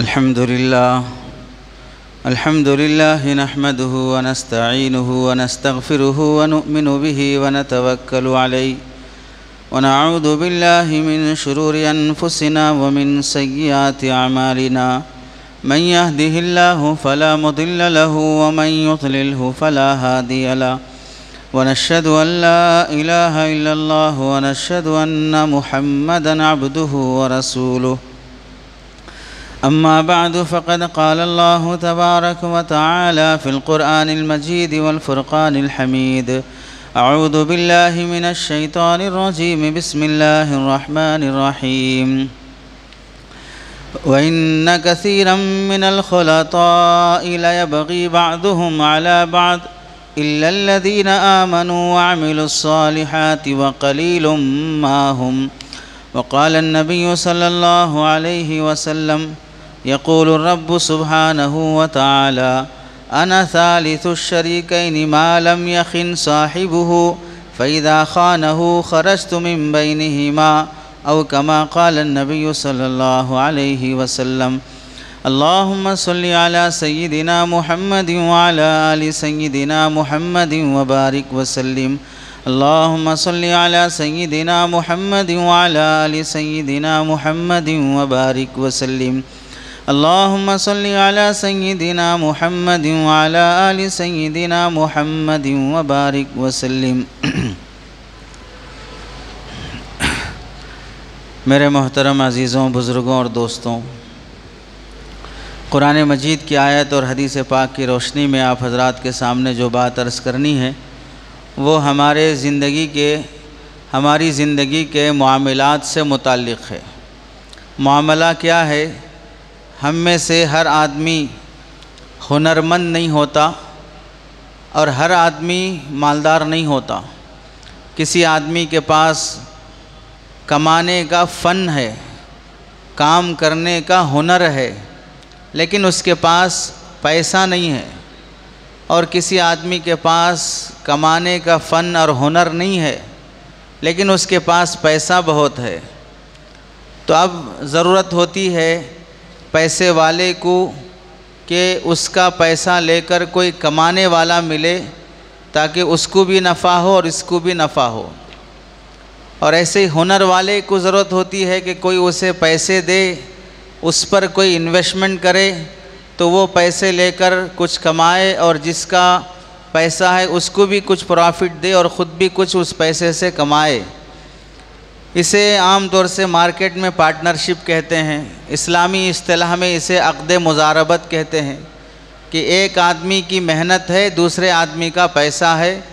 अल्हम्दुलिल्लाह नहमदुहु व नस्तईनुहु व नस्तगफिरुहु व नु'मिनु बिही व नतवक्कलु अलैहि व नऊज़ु बिल्लाहि मिन शुरूरि अनफुसिना व मिन सय्यिआति अमालिना मन यहदिहिल्लाहु फला मुदिल्ल लहु व मन युद्लिलहु फला हादिय लहु व नशहदु अन ला इलाहा इल्लल्लाह व नशहदु अन्ना मुहम्मदन अब्दुहु व रसूलुहु। अम्मा बअद फ़क़द क़ाल अल्लाहु तबारक व तआला फ़िल क़ुरआनिल मजीद वल फ़ुरक़ानिल हमीद। अऊज़ु बिल्लाहि मिनश शैतानिर रजीम। बिस्मिल्लाहिर रहमानिर रहीम। व इन्न कसीरम मिनल खुलताइ लयबग़ी बअदुहुम अला बअद इल्लल्लज़ीना आमनू व अमिलुस्सालिहाति व क़लीलुम मा हुम। व क़ाल अन्नबिय्यु सल्लल्लाहु अलैहि वसल्लम यक़ूलु रब्बु सुब्हानहु व तआला अना सालिसुश्शरीकैनि मा लम यख़िन साहिबुहु फ़इज़ा ख़ानहु ख़रजतु मिन बैनिहिमा औ कमा क़ाल अन्नबिय्यु सल्लल्लाहु अलैहि वसल्लम। अल्लाहुम्मा सल्लि अला सय्यिदिना मुहम्मदिन व अला आलि सय्यिदिना मुहम्मदिन व बारिक व सल्लिम। अल्लाहुम्मा सल्लि अला सय्यिदिना मुहम्मदिन व अला आलि सय्यिदिना मुहम्मदिन व बारिक व सल्लिम। अल्लाहुम्मा सल्लि अला सय्यिदिना मुहम्मदिन व अला आलि सय्यिदिना मुहम्मदिन व बारिक व सल्लिम। मेरे मोहतरम अज़ीज़ों, बुज़ुर्गों और दोस्तों, कुरान मजीद की आयत और हदीस पाक की रोशनी में आप हज़रात के सामने जो बात अर्ज़ करनी है वो हमारी ज़िंदगी के मामलात से मुताल्लिक़ है। मामला क्या है? हम में से हर आदमी हुनरमंद नहीं होता और हर आदमी मालदार नहीं होता। किसी आदमी के पास कमाने का फ़न है, काम करने का हुनर है, लेकिन उसके पास पैसा नहीं है। और किसी आदमी के पास कमाने का फ़न और हुनर नहीं है, लेकिन उसके पास पैसा बहुत है। तो अब ज़रूरत होती है पैसे वाले को कि उसका पैसा लेकर कोई कमाने वाला मिले ताकि उसको भी नफ़ा हो और इसको भी नफ़ा हो। और ऐसे ही हुनर वाले को ज़रूरत होती है कि कोई उसे पैसे दे, उस पर कोई इन्वेस्टमेंट करे तो वो पैसे लेकर कुछ कमाए और जिसका पैसा है उसको भी कुछ प्रॉफिट दे और ख़ुद भी कुछ उस पैसे से कमाए। इसे आम तौर से मार्केट में पार्टनरशिप कहते हैं। इस्लामी इस्तिलाह में इसे अक़्द मुज़ारबत कहते हैं कि एक आदमी की मेहनत है, दूसरे आदमी का पैसा है,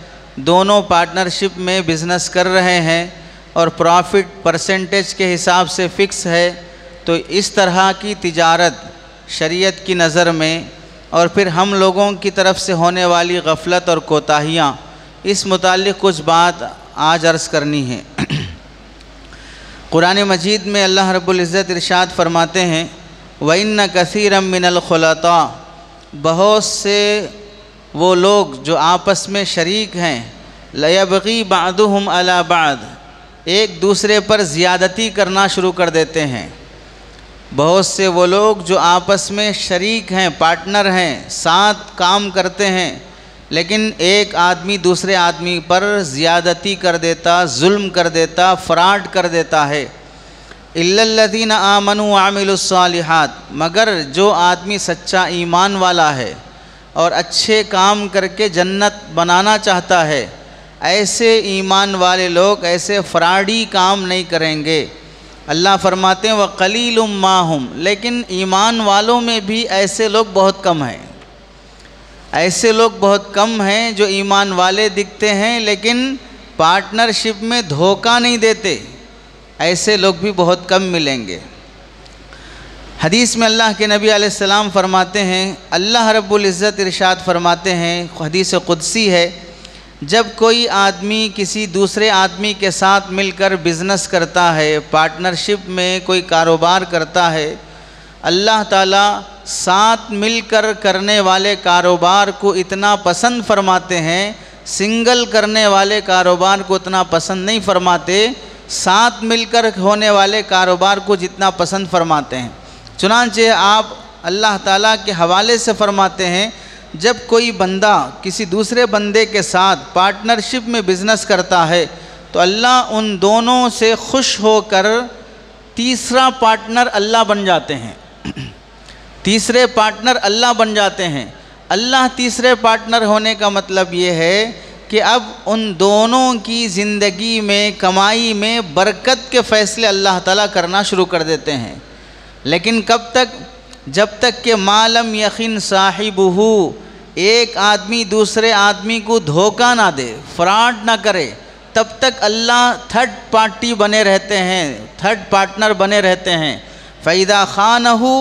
दोनों पार्टनरशिप में बिज़नेस कर रहे हैं और प्रॉफिट परसेंटेज के हिसाब से फ़िक्स है। तो इस तरह की तिजारत शरीयत की नज़र में और फिर हम लोगों की तरफ से होने वाली गफलत और कोताहियाँ, इस मुताल्लिक़ कुछ बात आज अर्ज़ करनी है। कुरान मजीद में अल्लाह रब्बुल इज़्ज़त इरशाद फरमाते हैं, व इन्न कसीरम मिनल खुलता, बहुत से वो लोग जो आपस में शरीक हैं, लयबग़ी बअदुहुम अला बअद, एक दूसरे पर ज़ियादती करना शुरू कर देते हैं। बहुत से वो लोग जो आपस में शरीक हैं, पार्टनर हैं, साथ काम करते हैं, लेकिन एक आदमी दूसरे आदमी पर ज़ियादती कर देता, जुल्म कर देता, फ़्रॉड कर देता है। इल्लल्लज़ीना आमनू व अमिलुस्सालिहात, मगर जो आदमी सच्चा ईमान वाला है और अच्छे काम करके जन्नत बनाना चाहता है, ऐसे ईमान वाले लोग ऐसे फ़्रॉडी काम नहीं करेंगे। अल्लाह फरमाते हैं व क़लीलुम मा हुम, लेकिन ईमान वालों में भी ऐसे लोग बहुत कम हैं। ऐसे लोग बहुत कम हैं जो ईमान वाले दिखते हैं लेकिन पार्टनरशिप में धोखा नहीं देते। ऐसे लोग भी बहुत कम मिलेंगे। हदीस में अल्लाह के नबी अलैहिस्सलाम फरमाते हैं, अल्लाह रब्बुल इज़्ज़त इरशाद फरमाते हैं, हदीस क़ुदसी है, जब कोई आदमी किसी दूसरे आदमी के साथ मिलकर बिज़नेस करता है, पार्टनरशिप में कोई कारोबार करता है, अल्लाह ताला साथ मिलकर करने वाले कारोबार को इतना पसंद फरमाते हैं, सिंगल करने वाले कारोबार को इतना पसंद नहीं फरमाते, साथ मिलकर होने वाले कारोबार को जितना पसंद फरमाते हैं। चुनांचे आप अल्लाह ताला के हवाले से फरमाते हैं, जब कोई बंदा किसी दूसरे बंदे के साथ पार्टनरशिप में बिज़नेस करता है तो अल्लाह उन दोनों से खुश होकर तीसरा पार्टनर अल्लाह बन जाते हैं। तीसरे पार्टनर अल्लाह बन जाते हैं। अल्लाह तीसरे पार्टनर होने का मतलब ये है कि अब उन दोनों की ज़िंदगी में, कमाई में बरकत के फ़ैसले अल्लाह ताला करना शुरू कर देते हैं। लेकिन कब तक? जब तक कि मालम यकीन साहिबहू, एक आदमी दूसरे आदमी को धोखा ना दे, फ्रॉड ना करे, तब तक अल्लाह थर्ड पार्टी बने रहते हैं, थर्ड पार्टनर बने रहते हैं। फ़ैदा खानहू,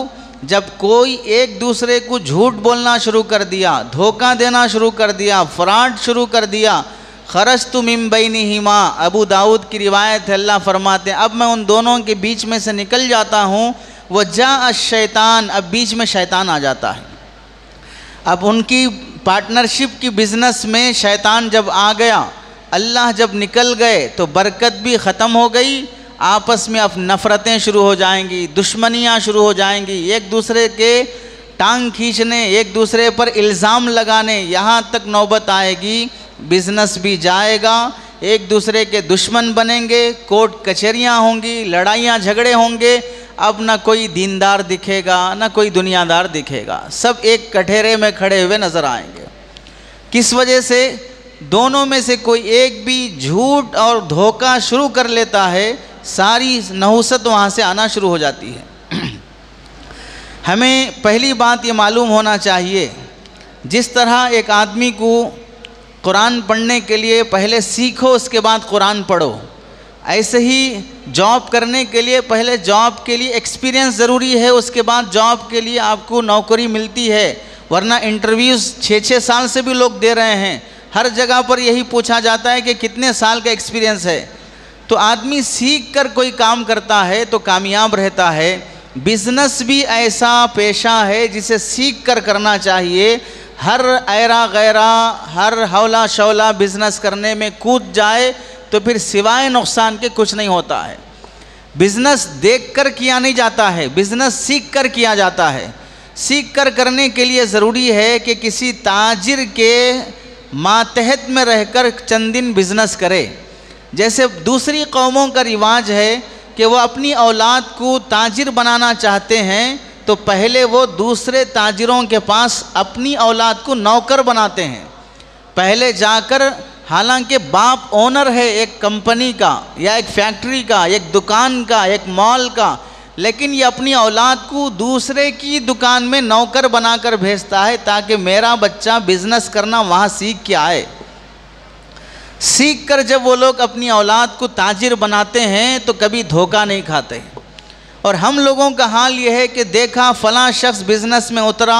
जब कोई एक दूसरे को झूठ बोलना शुरू कर दिया, धोखा देना शुरू कर दिया, फ्रॉड शुरू कर दिया, खरजतु मिन बैनिहिमा, अबू दाऊद की रिवायत है, अल्लाह फरमाते हैं अब मैं उन दोनों के बीच में से निकल जाता हूँ। वजा शैतान, अब बीच में शैतान आ जाता है। अब उनकी पार्टनरशिप की बिज़नेस में शैतान जब आ गया, अल्लाह जब निकल गए तो बरकत भी ख़त्म हो गई, आपस में अब नफ़रतें शुरू हो जाएंगी, दुश्मनियाँ शुरू हो जाएंगी, एक दूसरे के टांग खींचने, एक दूसरे पर इल्ज़ाम लगाने, यहाँ तक नौबत आएगी, बिज़नेस भी जाएगा, एक दूसरे के दुश्मन बनेंगे, कोर्ट कचहरियाँ होंगी, लड़ाइयाँ झगड़े होंगे। अब ना कोई दीनदार दिखेगा, ना कोई दुनियादार दिखेगा, सब एक कठेरे में खड़े हुए नज़र आएंगे। किस वजह से? दोनों में से कोई एक भी झूठ और धोखा शुरू कर लेता है, सारी नहुसत वहाँ से आना शुरू हो जाती है। हमें पहली बात ये मालूम होना चाहिए, जिस तरह एक आदमी को कुरान पढ़ने के लिए पहले सीखो उसके बाद कुरान पढ़ो, ऐसे ही जॉब करने के लिए पहले जॉब के लिए एक्सपीरियंस ज़रूरी है, उसके बाद जॉब के लिए आपको नौकरी मिलती है, वरना इंटरव्यूज़ 6-6 साल से भी लोग दे रहे हैं। हर जगह पर यही पूछा जाता है कि कितने साल का एक्सपीरियंस है। तो आदमी सीख कर कोई काम करता है तो कामयाब रहता है। बिज़नेस भी ऐसा पेशा है जिसे सीख कर करना चाहिए। हर ऐरा गैरा, हर हौला शौला बिज़नेस करने में कूद जाए तो फिर सिवाय नुकसान के कुछ नहीं होता है। बिज़नेस देख कर किया नहीं जाता है, बिज़नेस सीख कर किया जाता है। सीख कर करने के लिए ज़रूरी है कि किसी ताजिर के मातहत में रहकर चंद दिन बिज़नेस करे। जैसे दूसरी कौमों का रिवाज है कि वो अपनी औलाद को ताजिर बनाना चाहते हैं तो पहले वो दूसरे ताजिरों के पास अपनी औलाद को नौकर बनाते हैं। पहले जाकर, हालांकि बाप ओनर है एक कंपनी का या एक फैक्ट्री का, एक दुकान का, एक मॉल का, लेकिन ये अपनी औलाद को दूसरे की दुकान में नौकर बनाकर भेजता है ताकि मेरा बच्चा बिज़नेस करना वहाँ सीख के आए। सीख कर जब वो लोग अपनी औलाद को ताजिर बनाते हैं तो कभी धोखा नहीं खाते। और हम लोगों का हाल ये है कि देखा फ़लाँ शख्स बिज़नेस में उतरा,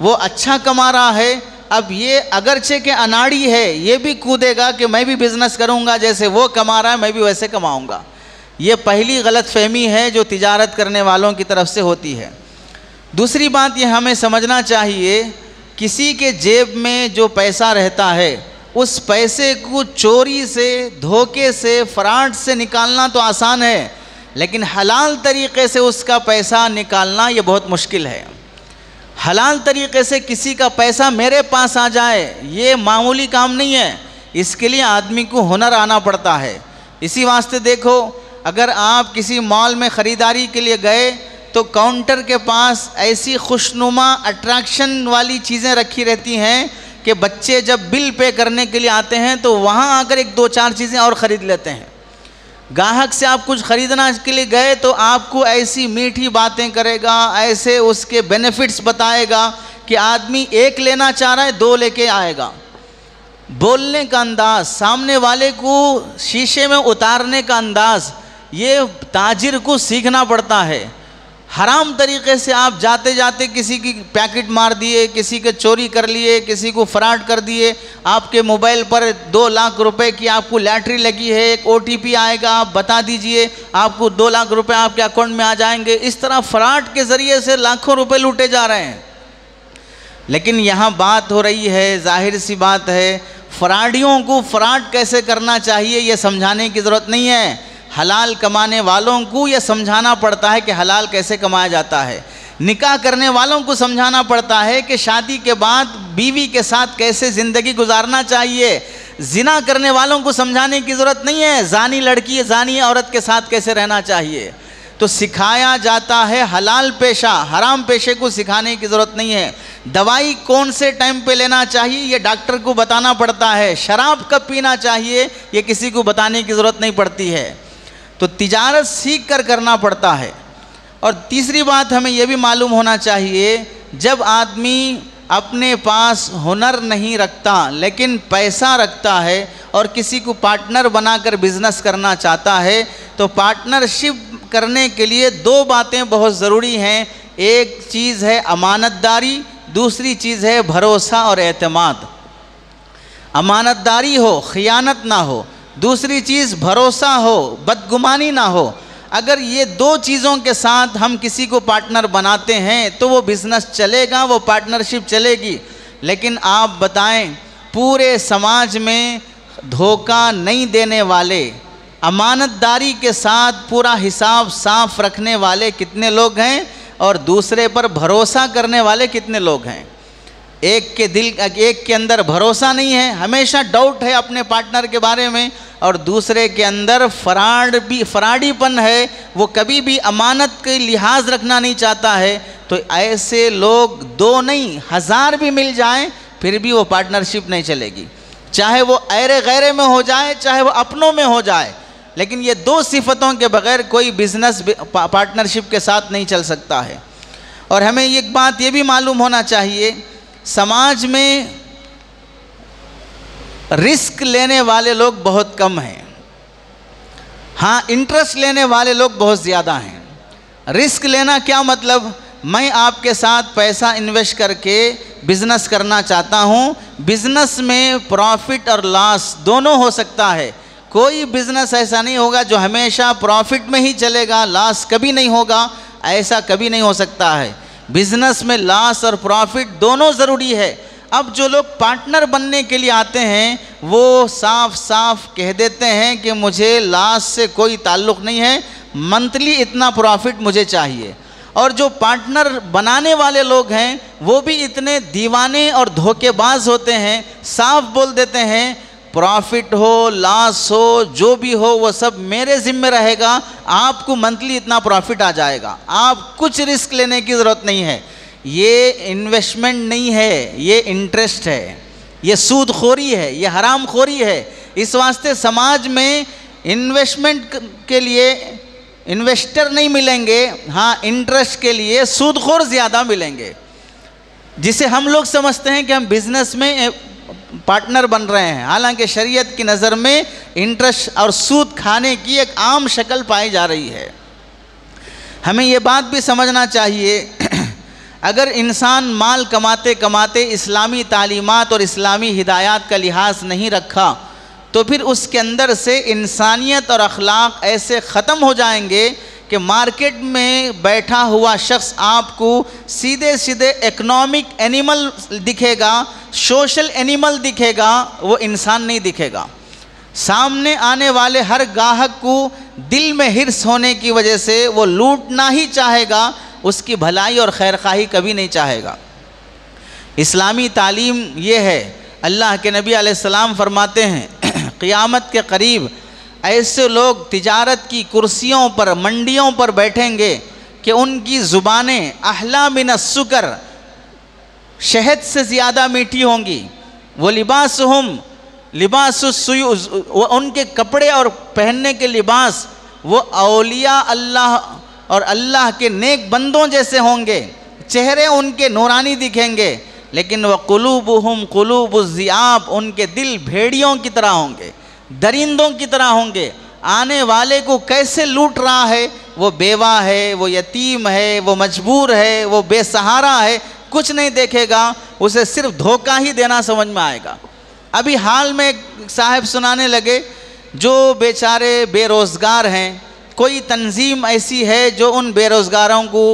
वो अच्छा कमा रहा है, अब ये अगरचे के अनाड़ी है, ये भी कूदेगा कि मैं भी बिज़नेस करूँगा, जैसे वो कमा रहा है मैं भी वैसे कमाऊँगा। ये पहली गलत फहमी है जो तिजारत करने वालों की तरफ से होती है। दूसरी बात ये हमें समझना चाहिए, किसी के जेब में जो पैसा रहता है उस पैसे को चोरी से, धोखे से, फ्रॉड से निकालना तो आसान है, लेकिन हलाल तरीक़े से उसका पैसा निकालना ये बहुत मुश्किल है। हलाल तरीक़े से किसी का पैसा मेरे पास आ जाए ये मामूली काम नहीं है, इसके लिए आदमी को हुनर आना पड़ता है। इसी वास्ते देखो, अगर आप किसी मॉल में ख़रीदारी के लिए गए तो काउंटर के पास ऐसी खुशनुमा अट्रैक्शन वाली चीज़ें रखी रहती हैं कि बच्चे जब बिल पे करने के लिए आते हैं तो वहाँ आकर 1-2-4 चीज़ें और ख़रीद लेते हैं। ग्राहक से आप कुछ ख़रीदना के लिए गए तो आपको ऐसी मीठी बातें करेगा, ऐसे उसके बेनिफिट्स बताएगा कि आदमी एक लेना चाह रहा है 2 लेके आएगा। बोलने का अंदाज़, सामने वाले को शीशे में उतारने का अंदाज़, ये ताजिर को सीखना पड़ता है। हराम तरीक़े से आप जाते जाते किसी की पैकेट मार दिए, किसी के चोरी कर लिए, किसी को फ्रॉड कर दिए, आपके मोबाइल पर 2 लाख रुपए की आपको लॉटरी लगी है, एक OTP आएगा, आप बता दीजिए, आपको 2 लाख रुपए आपके अकाउंट में आ जाएंगे। इस तरह फ्रॉड के ज़रिए से लाखों रुपए लूटे जा रहे हैं। लेकिन यहाँ बात हो रही है, जाहिर सी बात है, फ्रॉडियों को फ्रॉड कैसे करना चाहिए ये समझाने की ज़रूरत नहीं है। हलाल कमाने वालों को यह समझाना पड़ता है कि हलाल कैसे कमाया जाता है। निकाह करने वालों को समझाना पड़ता है कि शादी के बाद बीवी के साथ कैसे ज़िंदगी गुजारना चाहिए। जिना करने वालों को समझाने की ज़रूरत नहीं है जानी लड़की जानी औरत के साथ कैसे रहना चाहिए। तो सिखाया जाता है हलाल पेशा, हराम पेशे को सिखाने की ज़रूरत नहीं है। दवाई कौन से टाइम पे लेना चाहिए ये डॉक्टर को बताना पड़ता है। शराब कब पीना चाहिए ये किसी को बताने की ज़रूरत नहीं पड़ती है। तो तिजारत सीख कर करना पड़ता है। और तीसरी बात हमें यह भी मालूम होना चाहिए, जब आदमी अपने पास हुनर नहीं रखता लेकिन पैसा रखता है और किसी को पार्टनर बनाकर बिजनेस करना चाहता है, तो पार्टनरशिप करने के लिए दो बातें बहुत ज़रूरी हैं। एक चीज़ है अमानतदारी, दूसरी चीज़ है भरोसा और एतमाद। अमानतदारी हो, खियानत ना हो, दूसरी चीज़ भरोसा हो, बदगुमानी ना हो। अगर ये दो चीज़ों के साथ हम किसी को पार्टनर बनाते हैं तो वो बिज़नेस चलेगा, वो पार्टनरशिप चलेगी। लेकिन आप बताएं, पूरे समाज में धोखा नहीं देने वाले, अमानतदारी के साथ पूरा हिसाब साफ रखने वाले कितने लोग हैं और दूसरे पर भरोसा करने वाले कितने लोग हैं। एक के अंदर भरोसा नहीं है, हमेशा डाउट है अपने पार्टनर के बारे में, और दूसरे के अंदर फराडीपन है, वो कभी भी अमानत के लिहाज रखना नहीं चाहता है। तो ऐसे लोग दो नहीं 1000 भी मिल जाएं फिर भी वो पार्टनरशिप नहीं चलेगी। चाहे वो ऐरे गैरे में हो जाए, चाहे वो अपनों में हो जाए, लेकिन ये दो सिफतों के बगैर कोई बिजनेस पार्टनरशिप के साथ नहीं चल सकता है। और हमें एक बात ये भी मालूम होना चाहिए, समाज में रिस्क लेने वाले लोग बहुत कम हैं, हाँ इंटरेस्ट लेने वाले लोग बहुत ज़्यादा हैं। रिस्क लेना क्या मतलब, मैं आपके साथ पैसा इन्वेस्ट करके बिज़नेस करना चाहता हूँ, बिज़नेस में प्रॉफिट और लॉस दोनों हो सकता है। कोई बिज़नेस ऐसा नहीं होगा जो हमेशा प्रॉफिट में ही चलेगा, लॉस कभी नहीं होगा, ऐसा कभी नहीं हो सकता है। बिज़नेस में लॉस और प्रॉफिट दोनों ज़रूरी है। अब जो लोग पार्टनर बनने के लिए आते हैं वो साफ साफ कह देते हैं कि मुझे लॉस से कोई ताल्लुक़ नहीं है, मंथली इतना प्रॉफिट मुझे चाहिए। और जो पार्टनर बनाने वाले लोग हैं वो भी इतने दीवाने और धोखेबाज होते हैं, साफ बोल देते हैं प्रॉफिट हो लॉस हो जो भी हो वो सब मेरे ज़िम्मे रहेगा, आपको मंथली इतना प्रॉफिट आ जाएगा, आप कुछ रिस्क लेने की ज़रूरत नहीं है। ये इन्वेस्टमेंट नहीं है, ये इंटरेस्ट है, ये सूदखोरी है, ये हरामखोरी है। इस वास्ते समाज में इन्वेस्टमेंट के लिए इन्वेस्टर नहीं मिलेंगे, हाँ इंटरेस्ट के लिए सूदखोर ज़्यादा मिलेंगे, जिसे हम लोग समझते हैं कि हम बिज़नेस में पार्टनर बन रहे हैं। हालांकि शरीयत की नज़र में इंटरेस्ट और सूद खाने की एक आम शक्ल पाई जा रही है। हमें ये बात भी समझना चाहिए, अगर इंसान माल कमाते कमाते इस्लामी तालीमात और इस्लामी हिदायत का लिहाज नहीं रखा तो फिर उसके अंदर से इंसानियत और अखलाक ऐसे ख़त्म हो जाएंगे कि मार्केट में बैठा हुआ शख्स आपको सीधे सीधे इकोनॉमिक एनिमल दिखेगा, सोशल एनिमल दिखेगा, वो इंसान नहीं दिखेगा। सामने आने वाले हर गाहक को दिल में हिर्स होने की वजह से वो लूटना ही चाहेगा, उसकी भलाई और खैरखाही कभी नहीं चाहेगा। इस्लामी तालीम ये है, अल्लाह के नबी अलैहिस्सलाम फरमाते हैं क़ियामत के करीब ऐसे लोग तिजारत की कुर्सियों पर मंडियों पर बैठेंगे कि उनकी ज़ुबानें अहला मिन अस्सुकर, शहद से ज़्यादा मीठी होंगी। वो लिबासुहुम लिबासुस्सुयूज़, वो उनके कपड़े और पहनने के लिबास वो औलिया अल्लाह और अल्लाह के नेक बंदों जैसे होंगे, चेहरे उनके नूरानी दिखेंगे, लेकिन वह कुलूबुहुम कुलूबुज़्ज़िआब, उनके दिल भेड़ियों की तरह होंगे, दरिंदों की तरह होंगे। आने वाले को कैसे लूट रहा है, वो बेवा है, वो यतीम है, वो मजबूर है, वो बेसहारा है, कुछ नहीं देखेगा, उसे सिर्फ धोखा ही देना समझ में आएगा। अभी हाल में एक साहब सुनाने लगे जो बेचारे बेरोज़गार हैं, कोई तंजीम ऐसी है जो उन बेरोज़गारों को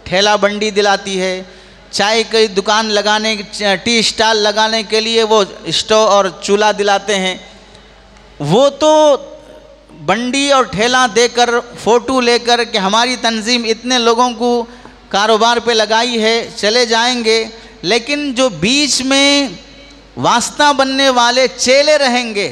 ठेला बंडी दिलाती है, चाय की दुकान लगाने, टी स्टॉल लगाने के लिए वो स्टोव और चूल्हा दिलाते हैं। वो तो बंडी और ठेला देकर फ़ोटो लेकर कि हमारी तंजीम इतने लोगों को कारोबार पे लगाई है, चले जाएंगे, लेकिन जो बीच में वास्ता बनने वाले चेले रहेंगे,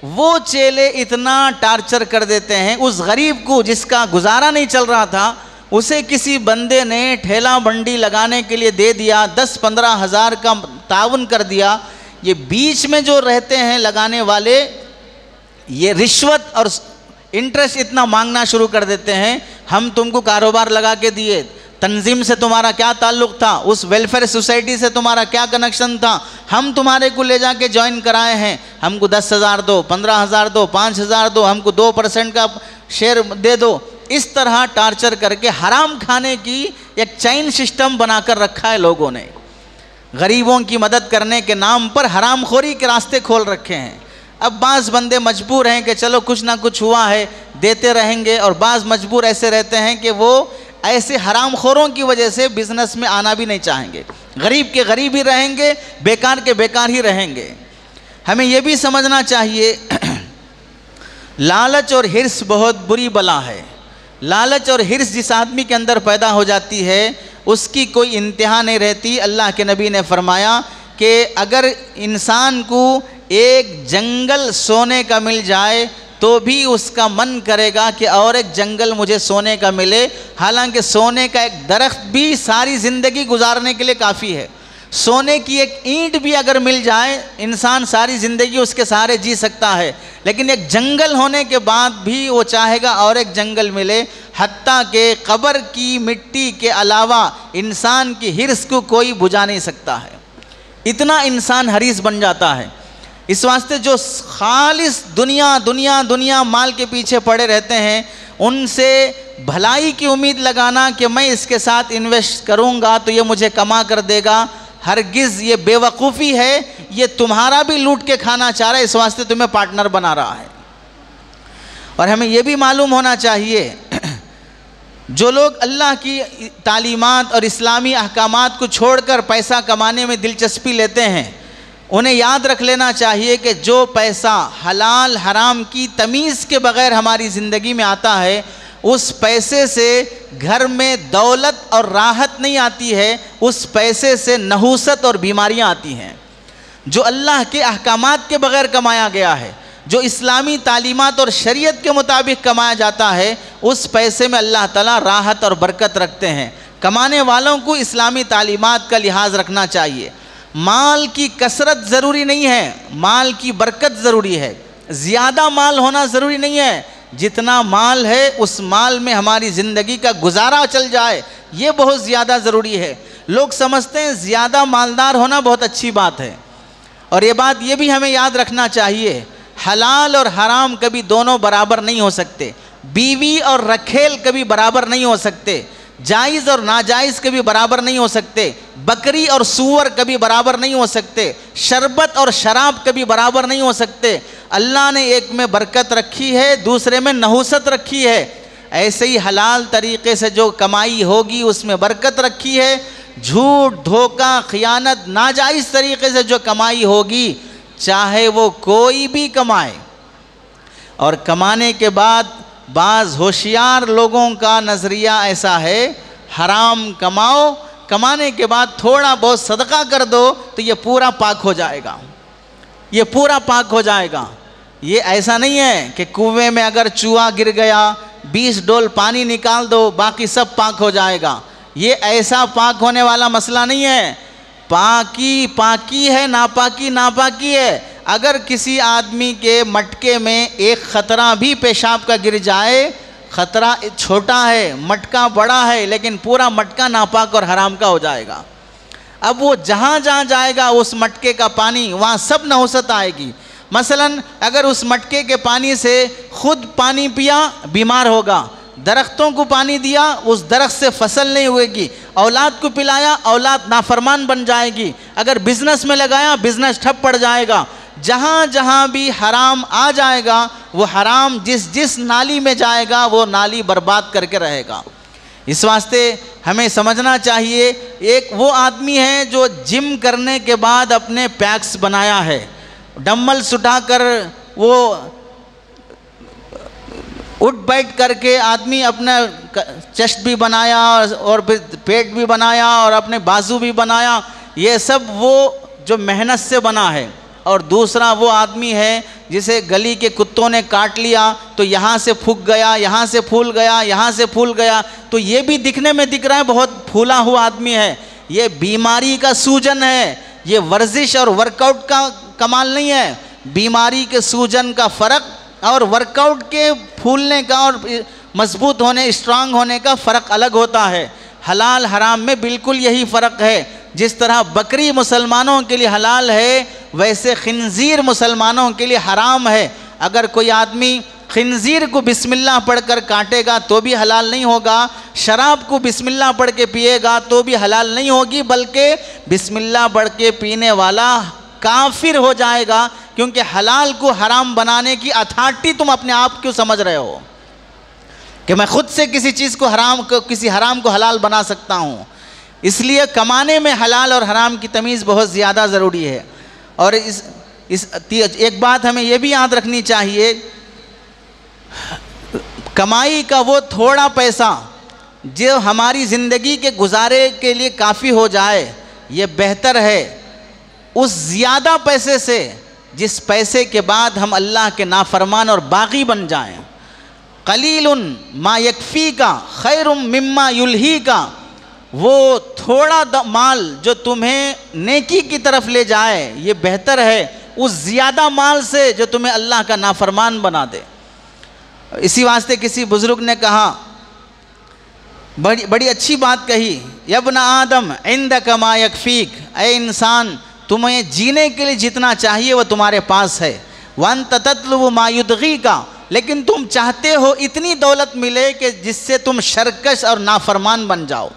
वो चेले इतना टार्चर कर देते हैं उस गरीब को जिसका गुजारा नहीं चल रहा था। उसे किसी बंदे ने ठेला बंडी लगाने के लिए दे दिया, 10-15 हज़ार का ताउन कर दिया। ये बीच में जो रहते हैं लगाने वाले, ये रिश्वत और इंटरेस्ट इतना मांगना शुरू कर देते हैं। हम तुमको कारोबार लगा के दिए, तंजीम से तुम्हारा क्या ताल्लुक़ था, उस वेलफेयर सोसाइटी से तुम्हारा क्या कनेक्शन था, हम तुम्हारे को ले जाके ज्वाइन कराए हैं, हमको 10,000 दो, 15,000 दो, 5,000 दो, हमको 2% का शेयर दे दो। इस तरह टार्चर करके हराम खाने की एक चैन सिस्टम बनाकर रखा है लोगों ने। गरीबों की मदद करने के नाम पर हरामखोरी के रास्ते खोल रखे हैं। अब बाज़ बंदे मजबूर हैं कि चलो कुछ ना कुछ हुआ है देते रहेंगे, और बाज़ मजबूर ऐसे रहते हैं कि वो ऐसे हरामखोरों की वजह से बिज़नेस में आना भी नहीं चाहेंगे, गरीब के गरीब ही रहेंगे, बेकार के बेकार ही रहेंगे। हमें यह भी समझना चाहिए लालच और हिर्स बहुत बुरी बला है। लालच और हिर्स जिस आदमी के अंदर पैदा हो जाती है उसकी कोई इंतहा नहीं रहती। अल्लाह के नबी ने फरमाया कि अगर इंसान को एक जंगल सोने का मिल जाए तो भी उसका मन करेगा कि और एक जंगल मुझे सोने का मिले। हालांकि सोने का एक दरख्त भी सारी ज़िंदगी गुजारने के लिए काफ़ी है। सोने की एक ईंट भी अगर मिल जाए इंसान सारी ज़िंदगी उसके सहारे जी सकता है, लेकिन एक जंगल होने के बाद भी वो चाहेगा और एक जंगल मिले। हत्ता के कब्र की मिट्टी के अलावा इंसान की हिर्स को कोई बुझा नहीं सकता है, इतना इंसान हरीस बन जाता है। इस वास्ते जो खालिस दुनिया दुनिया दुनिया माल के पीछे पड़े रहते हैं, उनसे भलाई की उम्मीद लगाना कि मैं इसके साथ इन्वेस्ट करूंगा तो ये मुझे कमा कर देगा, हरगिज़ ये बेवकूफ़ी है। ये तुम्हारा भी लूट के खाना चाह रहा है, इस वास्ते तुम्हें पार्टनर बना रहा है। और हमें यह भी मालूम होना चाहिए जो लोग अल्लाह की तालीमात और इस्लामी अहकामात को छोड़कर पैसा कमाने में दिलचस्पी लेते हैं, उन्हें याद रख लेना चाहिए कि जो पैसा हलाल हराम की तमीज़ के बग़ैर हमारी ज़िंदगी में आता है, उस पैसे से घर में दौलत और राहत नहीं आती है, उस पैसे से नहूसत और बीमारियां आती हैं। जो अल्लाह के अहकामात के बग़ैर कमाया गया है, जो इस्लामी तालीमात और शरीयत के मुताबिक कमाया जाता है, उस पैसे में अल्लाह ताला राहत और बरकत रखते हैं। कमाने वालों को इस्लामी तालीमात का लिहाज रखना चाहिए। माल की कसरत ज़रूरी नहीं है, माल की बरकत ज़रूरी है। ज़्यादा माल होना ज़रूरी नहीं है, जितना माल है उस माल में हमारी ज़िंदगी का गुजारा चल जाए, ये बहुत ज़्यादा ज़रूरी है। लोग समझते हैं ज़्यादा मालदार होना बहुत अच्छी बात है, और ये बात ये भी हमें याद रखना चाहिए, हलाल और हराम कभी दोनों बराबर नहीं हो सकते। बीवी और रखेल कभी बराबर नहीं हो सकते, जायज़ और नाजायज़ कभी बराबर नहीं हो सकते, बकरी और सूअर कभी बराबर नहीं हो सकते, शरबत और शराब कभी बराबर नहीं हो सकते। अल्लाह ने एक में बरकत रखी है, दूसरे में नहूसत रखी है। ऐसे ही हलाल तरीक़े से जो कमाई होगी उसमें बरकत रखी है। झूठ धोखा खियानत नाजायज़ तरीक़े से जो कमाई होगी, चाहे वो कोई भी कमाए, और कमाने के बाद बाज़ होशियार लोगों का नज़रिया ऐसा है, हराम कमाओ, कमाने के बाद थोड़ा बहुत सदका कर दो तो ये पूरा पाक हो जाएगा, ये पूरा पाक हो जाएगा। ये ऐसा नहीं है कि कुएं में अगर चूहा गिर गया 20 डोल पानी निकाल दो बाकी सब पाक हो जाएगा। ये ऐसा पाक होने वाला मसला नहीं है। पाकी पाकी है, नापाकी नापाकी है। अगर किसी आदमी के मटके में एक ख़तरा भी पेशाब का गिर जाए, ख़तरा छोटा है मटका बड़ा है, लेकिन पूरा मटका नापाक और हराम का हो जाएगा। अब वो जहाँ जहाँ जाएगा उस मटके का पानी, वहाँ सब नहुसत आएगी। मसलन अगर उस मटके के पानी से खुद पानी पिया बीमार होगा, दरख्तों को पानी दिया उस दरख्त से फसल नहीं होगी, औलाद को पिलाया औलाद नाफरमान बन जाएगी, अगर बिज़नेस में लगाया बिज़नेस ठप पड़ जाएगा। जहाँ जहाँ भी हराम आ जाएगा वो हराम जिस जिस नाली में जाएगा वो नाली बर्बाद करके रहेगा। इस वास्ते हमें समझना चाहिए, एक वो आदमी है जो जिम करने के बाद अपने पैक्स बनाया है, डम्बल्स उठाकर वो उठ बैठ करके आदमी अपना चेस्ट भी बनाया और फिर पेट भी बनाया और अपने बाजू भी बनाया, ये सब वो जो मेहनत से बना है। और दूसरा वो आदमी है जिसे गली के कुत्तों ने काट लिया तो यहाँ से फूक गया, यहाँ से फूल गया, यहाँ से फूल गया, तो ये भी दिखने में दिख रहा है बहुत फूला हुआ आदमी है। ये बीमारी का सूजन है, ये वर्जिश और वर्कआउट का कमाल नहीं है। बीमारी के सूजन का फ़र्क और वर्कआउट के फूलने का और मजबूत होने, स्ट्रांग होने का फ़र्क अलग होता है। हलाल हराम में बिल्कुल यही फ़र्क है। जिस तरह बकरी मुसलमानों के लिए हलाल है, वैसे खिंजीर मुसलमानों के लिए हराम है। अगर कोई आदमी खिंजीर को बिस्मिल्लाह पढ़कर काटेगा तो भी हलाल नहीं होगा, शराब को बिस्मिल्लाह पढ़ के पिएगा तो भी हलाल नहीं होगी, बल्कि बिस्मिल्लाह पढ़ के पीने वाला काफिर हो जाएगा। क्योंकि हलाल को हराम बनाने की अथॉरिटी तुम अपने आप क्यों समझ रहे हो कि मैं खुद से किसी चीज़ को किसी हराम को हलाल बना सकता हूँ। इसलिए कमाने में हलाल और हराम की तमीज़ बहुत ज़्यादा ज़रूरी है। और एक बात हमें यह भी याद रखनी चाहिए, कमाई का वो थोड़ा पैसा जो हमारी ज़िंदगी के गुजारे के लिए काफ़ी हो जाए, ये बेहतर है उस ज़्यादा पैसे से जिस पैसे के बाद हम अल्लाह के नाफरमान और बागी बन जाएं। कलीलुन मा यकफ़ी का खैरुम मिम्मा युल्ही का, वो थोड़ा माल जो तुम्हें नेकी की तरफ ले जाए ये बेहतर है उस ज़्यादा माल से जो तुम्हें अल्लाह का नाफरमान बना दे। इसी वास्ते किसी बुज़ुर्ग ने कहा, बड़ी अच्छी बात कही, यब्न आदम इंदक मा यकफ़ीक, ऐ इंसान तुम्हें जीने के लिए जितना चाहिए वो तुम्हारे पास है। वन ततलुबु मा युदगी का, लेकिन तुम चाहते हो इतनी दौलत मिले कि जिससे तुम शरकश और नाफरमान बन जाओ,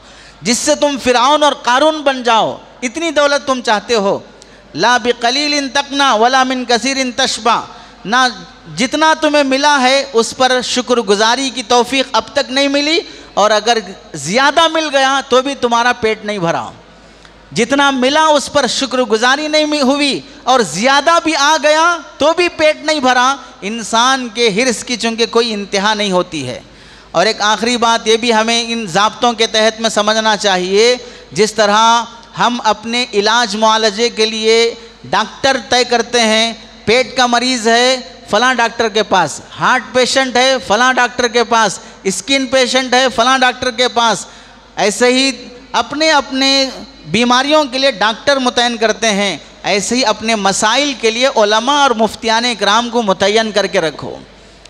जिससे तुम फ़िरऔन और कारून बन जाओ, इतनी दौलत तुम चाहते हो। ला बिक़लीलिन तक़ना वला मिन कसीरिन तशबा, ना जितना तुम्हें मिला है उस पर शुक्रगुजारी की तौफीक अब तक नहीं मिली, और अगर ज़्यादा मिल गया तो भी तुम्हारा पेट नहीं भरा। जितना मिला उस पर शुक्रगुजारी नहीं हुई और ज़्यादा भी आ गया तो भी पेट नहीं भरा। इंसान के हिर्स की चूँकि कोई इंतहा नहीं होती है। और एक आखिरी बात ये भी हमें इन ज़ाब्तों के तहत में समझना चाहिए, जिस तरह हम अपने इलाज मुआलजे के लिए डॉक्टर तय करते हैं, पेट का मरीज़ है फ़लाँ डॉक्टर के पास, हार्ट पेशेंट है फ़लाँ डॉक्टर के पास, स्किन पेशेंट है फ़लाँ डॉक्टर के पास, ऐसे ही अपने अपने बीमारियों के लिए डॉक्टर मुतयन करते हैं। ऐसे ही अपने मसाइल के लिए उलमा और मुफ्तियान इकराम को मुतयन करके रखो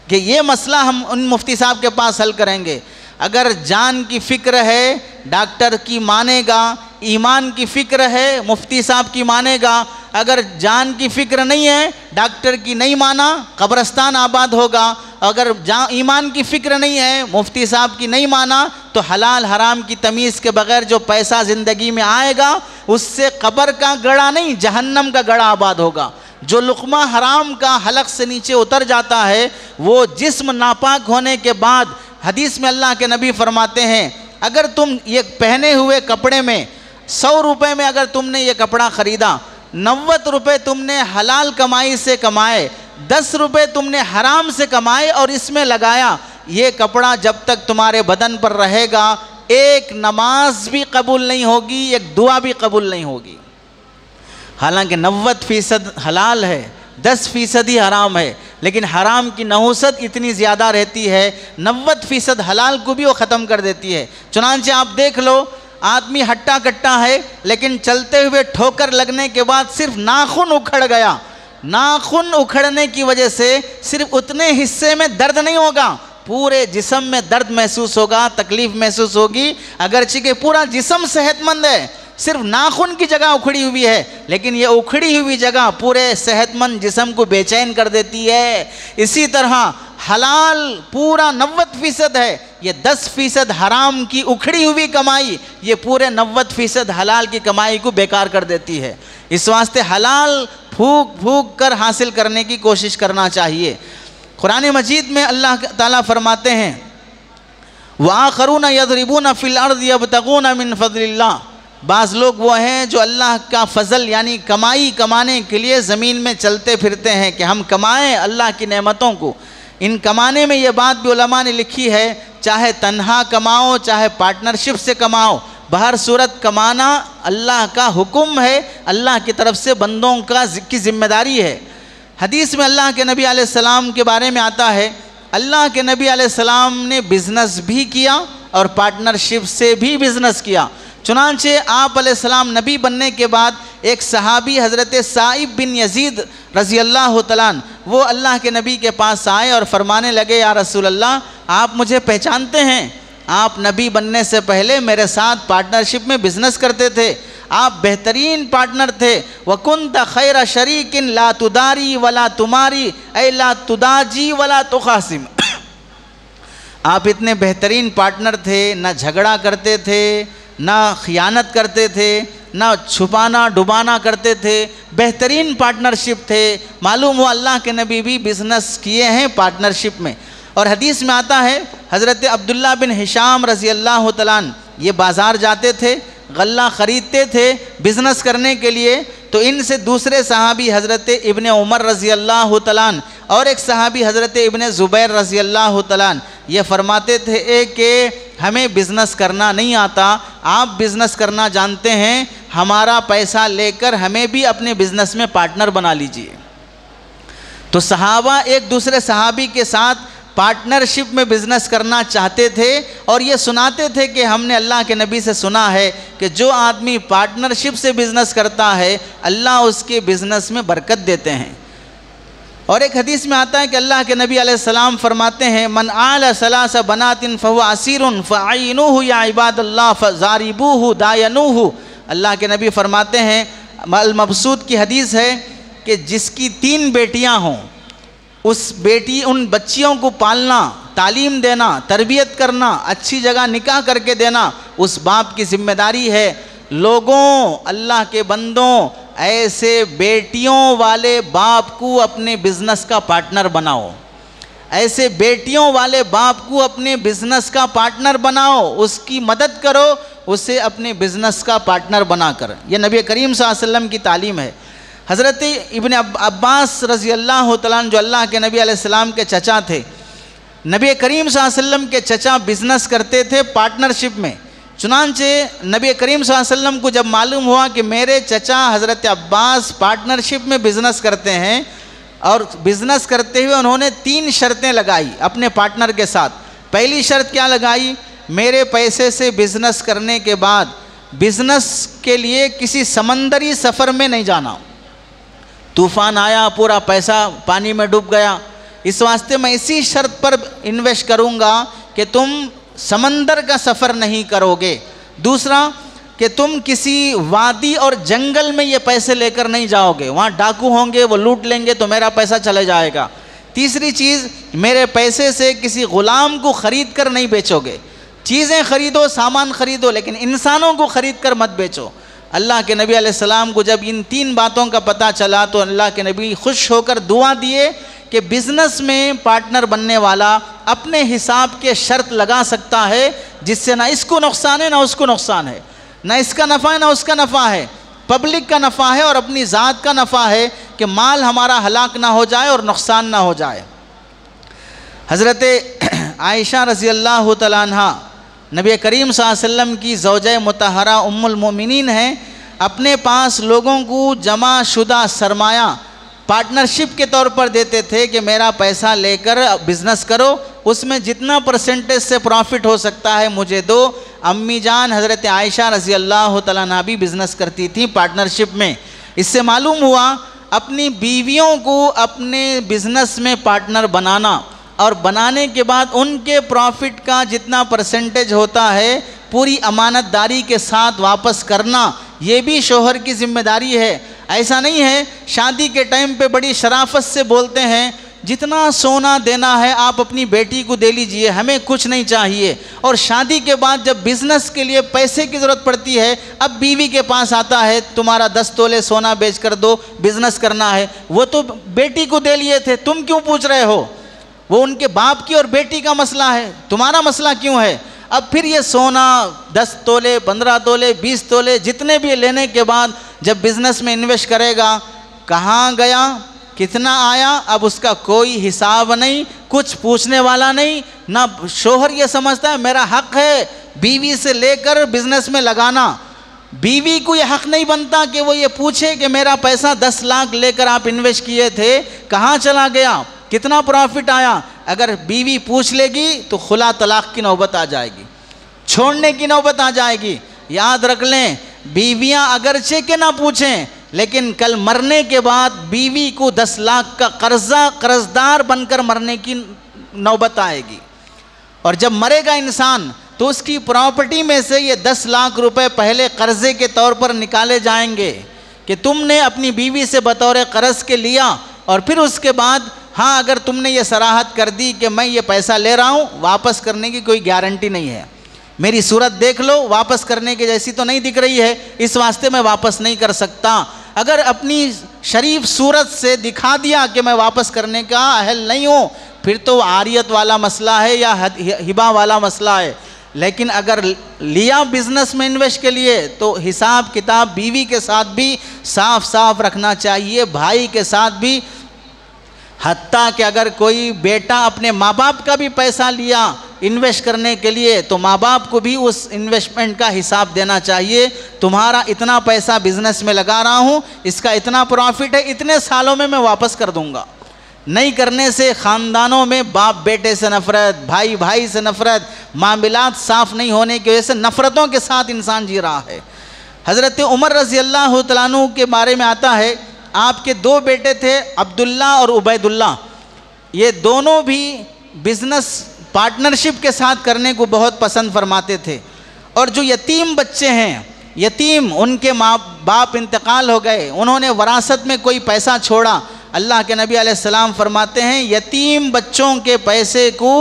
कि ये मसला हम उन मुफ्ती साहब के पास हल करेंगे। अगर जान की फ़िक्र है डॉक्टर की मानेगा, ईमान की फ़िक्र है मुफ्ती साहब की मानेगा, अगर जान की फ़िक्र नहीं है डॉक्टर की नहीं माना, कब्रस्तान आबाद होगा। अगर ईमान की फ़िक्र नहीं है मुफ्ती साहब की नहीं माना, तो हलाल हराम की तमीज़ के बग़ैर जो पैसा ज़िंदगी में आएगा उससे कब्र का गड़ा नहीं जहन्नम का गड़ा आबाद होगा। जो लुक़मा हराम का हलक से नीचे उतर जाता है वो जिस्म नापाक होने के बाद, हदीस में अल्लाह के नबी फरमाते हैं, अगर तुम ये पहने हुए कपड़े में 100 रुपये में अगर तुमने ये कपड़ा ख़रीदा, 90 रुपये तुमने हलाल कमाई से कमाए, 10 रुपये तुमने हराम से कमाए और इसमें लगाया, ये कपड़ा जब तक तुम्हारे बदन पर रहेगा एक नमाज भी कबूल नहीं होगी, एक दुआ भी कबूल नहीं होगी। हालांकि 90% हलाल है, 10% ही हराम है, लेकिन हराम की नहुसत इतनी ज़्यादा रहती है 90% हलाल को भी वो ख़त्म कर देती है। चुनांचे आप देख लो, आदमी हट्टा कट्टा है लेकिन चलते हुए ठोकर लगने के बाद सिर्फ नाखून उखड़ गया, नाखून उखड़ने की वजह से सिर्फ उतने हिस्से में दर्द नहीं होगा, पूरे जिस्म में दर्द महसूस होगा, तकलीफ़ महसूस होगी। अगरचे कि पूरा जिस्म सेहतमंद है, सिर्फ नाखून की जगह उखड़ी हुई है, लेकिन ये उखड़ी हुई जगह पूरे सेहतमंद जिस्म को बेचैन कर देती है। इसी तरह हलाल पूरा 90% है, ये 10% हराम की उखड़ी हुई कमाई ये पूरे 90% हलाल की कमाई को बेकार कर देती है। इस वास्ते हलाल फूक फूक कर हासिल करने की कोशिश करना चाहिए। कुरान मजीद में अल्लाह ताला फरमाते हैं, वाखरूना यदरिबूना फिल अर्द यबतगूना मिन फज़लिल्लाह, बाज़ लोग वो हैं जो अल्लाह का फ़ज़ल यानी कमाई कमाने के लिए ज़मीन में चलते फिरते हैं कि हम कमाएं अल्लाह की नेमतों को। इन कमाने में ये बात भी उलमा ने लिखी है, चाहे तन्हा कमाओ चाहे पार्टनरशिप से कमाओ, बहर सूरत कमाना अल्लाह का हुक्म है, अल्लाह की तरफ से बंदों की जिम्मेदारी है। हदीस में अल्लाह के नबी अलैहिस्सलाम के बारे में आता है, अल्लाह के नबी अलैहिस्सलाम ने बिज़नेस भी किया और पार्टनरशिप से भी बिज़नेस किया। चुनांचे आप अलैहिस्सलाम नबी बनने के बाद एक सहाबी हज़रत साइब बिन यजीद रज़ी अल्लाह तआला अन्हु वो अल्लाह के नबी के पास आए और फरमाने लगे, या रसूल अल्लाह, आप मुझे पहचानते हैं? आप नबी बनने से पहले मेरे साथ पार्टनरशिप में बिज़नेस करते थे, आप बेहतरीन पार्टनर थे। वकुन्त खैर शरीकिन ला तुदारी वला तुमारी ऐ ला तुदाजी वला तुखासिम। आप इतने बेहतरीन पार्टनर थे, ना झगड़ा करते थे, ना खियानत करते थे, ना छुपाना डुबाना करते थे, बेहतरीन पार्टनरशिप थे। मालूम हुआ अल्लाह के नबी भी बिज़नेस किए हैं पार्टनरशिप में। और हदीस में आता है, हज़रत अब्दुल्ला बिन हिशाम रज़ी अल्लाह तआला अन्हु ये बाज़ार जाते थे, गल्ला ख़रीदते थे बिज़नेस करने के लिए। तो इनसे दूसरे सहाबी हज़रत इब्ने उमर रज़ी अल्लाह तआला अन्हु और एक सहाबी हज़रत इब्ने ज़ुबैर रज़ी अल्लाह तआला अन्हु ये फरमाते थे कि हमें बिज़नेस करना नहीं आता, आप बिज़नेस करना जानते हैं, हमारा पैसा लेकर हमें भी अपने बिज़नेस में पार्टनर बना लीजिए। तो सहाबा एक दूसरे सहाबी के साथ पार्टनरशिप में बिज़नेस करना चाहते थे और ये सुनाते थे कि हमने अल्लाह के नबी से सुना है कि जो आदमी पार्टनरशिप से बिज़नेस करता है अल्लाह उसके बिज़नेस में बरकत देते हैं। और एक हदीस में आता है कि अल्लाह के नबी अलैहिस्सलाम फरमाते हैं, मन आला सलासा बनातिन फहुव असीरुन फ़अइनुहु या इबादल्लाह फ़ज़ारिबूहु दायनुहु। अल्लाह के नबी फरमाते हैं, अल मबसूद की हदीस है कि जिसकी 3 बेटियां हों, उन बच्चियों को पालना, तालीम देना, तरबियत करना, अच्छी जगह निकाह करके देना उस बाप की जिम्मेदारी है। लोगों, अल्लाह के बंदों, ऐसे बेटियों वाले बाप को अपने बिज़नेस का पार्टनर बनाओ, ऐसे बेटियों वाले बाप को अपने बिज़नेस का पार्टनर बनाओ, उसकी मदद करो, उसे अपने बिज़नेस का पार्टनर बनाकर। यह नबी करीम सल्लल्लाहु अलैहि वसल्लम की तालीम है। हज़रत इब्न अब्बास रज़ी अल्लाह तआला अन्हु जो अल्लाह के नबी अलैहिस्सलाम के चचा थे, नबी करीम सल्लल्लाहु अलैहि वसल्लम के चचा बिज़नेस करते थे पार्टनरशिप में। चुनांचे नबी करीम सल्लल्लाहु अलैहि वसल्लम को जब मालूम हुआ कि मेरे चचा हज़रत अब्बास पार्टनरशिप में बिज़नेस करते हैं और बिज़नेस करते हुए उन्होंने 3 शर्तें लगाई अपने पार्टनर के साथ। पहली शर्त क्या लगाई, मेरे पैसे से बिज़नेस करने के बाद बिज़नेस के लिए किसी समंदरी सफ़र में नहीं जाना। तूफ़ान आया, पूरा पैसा पानी में डूब गया, इस वास्ते मैं इसी शर्त पर इन्वेस्ट करूँगा कि तुम समंदर का सफ़र नहीं करोगे। दूसरा कि तुम किसी वादी और जंगल में ये पैसे लेकर नहीं जाओगे, वहाँ डाकू होंगे, वो लूट लेंगे तो मेरा पैसा चले जाएगा। तीसरी चीज़, मेरे पैसे से किसी ग़ुलाम को ख़रीद कर नहीं बेचोगे। चीज़ें ख़रीदो, सामान ख़रीदो, लेकिन इंसानों को ख़रीद कर मत बेचो। अल्लाह के नबी अलैहिस्सलाम को जब इन 3 बातों का पता चला तो अल्लाह के नबी खुश होकर दुआ दिए कि बिज़नेस में पार्टनर बनने वाला अपने हिसाब के शर्त लगा सकता है जिससे ना इसको नुकसान है ना उसको नुकसान है, ना इसका नफ़ा है ना उसका नफ़ा है, पब्लिक का नफ़ा है और अपनी ज़ात का नफ़ा है कि माल हमारा हलाक ना हो जाए और नुकसान ना हो जाए। हज़रत आयशा रज़ी अल्लाह तआला अन्हा नबी करीम सल्लल्लाहु अलैहि वसल्लम की ज़ौजा मुतहरा उम्मुल मोमिनीन हैं। अपने पास लोगों को जमा शुदा सरमाया पार्टनरशिप के तौर पर देते थे कि मेरा पैसा लेकर बिज़नेस करो, उसमें जितना परसेंटेज से प्रॉफिट हो सकता है मुझे दो। अम्मी जान हज़रत आयशा रज़ी अल्लाह तआला अन्हा भी बिज़नेस करती थी पार्टनरशिप में। इससे मालूम हुआ अपनी बीवियों को अपने बिज़नेस में पार्टनर बनाना और बनाने के बाद उनके प्रॉफिट का जितना परसेंटेज होता है पूरी अमानतदारी के साथ वापस करना, ये भी शोहर की जिम्मेदारी है। ऐसा नहीं है शादी के टाइम पे बड़ी शराफत से बोलते हैं जितना सोना देना है आप अपनी बेटी को दे लीजिए, हमें कुछ नहीं चाहिए, और शादी के बाद जब बिज़नेस के लिए पैसे की ज़रूरत पड़ती है अब बीवी के पास आता है तुम्हारा 10 तोले सोना बेच कर दो, बिज़नेस करना है। वो तो बेटी को दे लिए थे, तुम क्यों पूछ रहे हो? वो उनके बाप की और बेटी का मसला है, तुम्हारा मसला क्यों है? अब फिर ये सोना 10 तोले 15 तोले 20 तोले जितने भी लेने के बाद जब बिज़नेस में इन्वेस्ट करेगा, कहाँ गया? कितना आया, अब उसका कोई हिसाब नहीं, कुछ पूछने वाला नहीं। ना शोहर ये समझता है मेरा हक है बीवी से लेकर बिजनेस में लगाना, बीवी को ये हक नहीं बनता कि वो ये पूछे कि मेरा पैसा 10 लाख लेकर आप इन्वेस्ट किए थे कहाँ चला गया, कितना प्रॉफिट आया। अगर बीवी पूछ लेगी तो खुला तलाक की नौबत आ जाएगी, छोड़ने की नौबत आ जाएगी। याद रख लें, बीवियां अगरचे के ना पूछें, लेकिन कल मरने के बाद बीवी को 10 लाख का कर्जदार बनकर मरने की नौबत आएगी। और जब मरेगा इंसान तो उसकी प्रॉपर्टी में से ये 10 लाख रुपए पहले कर्जे के तौर पर निकाले जाएंगे कि तुमने अपनी बीवी से बतौर कर्ज के लिया, और फिर उसके बाद हाँ अगर तुमने ये सराहत कर दी कि मैं ये पैसा ले रहा हूँ, वापस करने की कोई गारंटी नहीं है। मेरी सूरत देख लो, वापस करने के जैसी तो नहीं दिख रही है, इस वास्ते मैं वापस नहीं कर सकता। अगर अपनी शरीफ सूरत से दिखा दिया कि मैं वापस करने का अहल नहीं हूँ, फिर तो आरियत वाला मसला है या हिबा वाला मसला है। लेकिन अगर लिया बिजनेस में इन्वेस्ट के लिए तो हिसाब किताब बीवी के साथ भी साफ साफ रखना चाहिए, भाई के साथ भी। हत्ता कि अगर कोई बेटा अपने माँ बाप का भी पैसा लिया इन्वेस्ट करने के लिए तो माँ बाप को भी उस इन्वेस्टमेंट का हिसाब देना चाहिए। तुम्हारा इतना पैसा बिजनेस में लगा रहा हूँ, इसका इतना प्रॉफिट है, इतने सालों में मैं वापस कर दूंगा। नहीं करने से ख़ानदानों में बाप बेटे से नफ़रत, भाई भाई से नफ़रत, मामलात साफ़ नहीं होने की वजह से नफ़रतों के साथ इंसान जी रहा है। हज़रत उमर रज़ी अल्लाह तआला अन्हु के बारे में आता है, आपके 2 बेटे थे, अब्दुल्ला और उबैदुल्ला। ये दोनों भी बिज़नेस पार्टनरशिप के साथ करने को बहुत पसंद फरमाते थे। और जो यतीम बच्चे हैं, यतीम उनके माँ बाप इंतकाल हो गए, उन्होंने वरासत में कोई पैसा छोड़ा, अल्लाह के नबी अलैहिस्सलाम फरमाते हैं यतीम बच्चों के पैसे को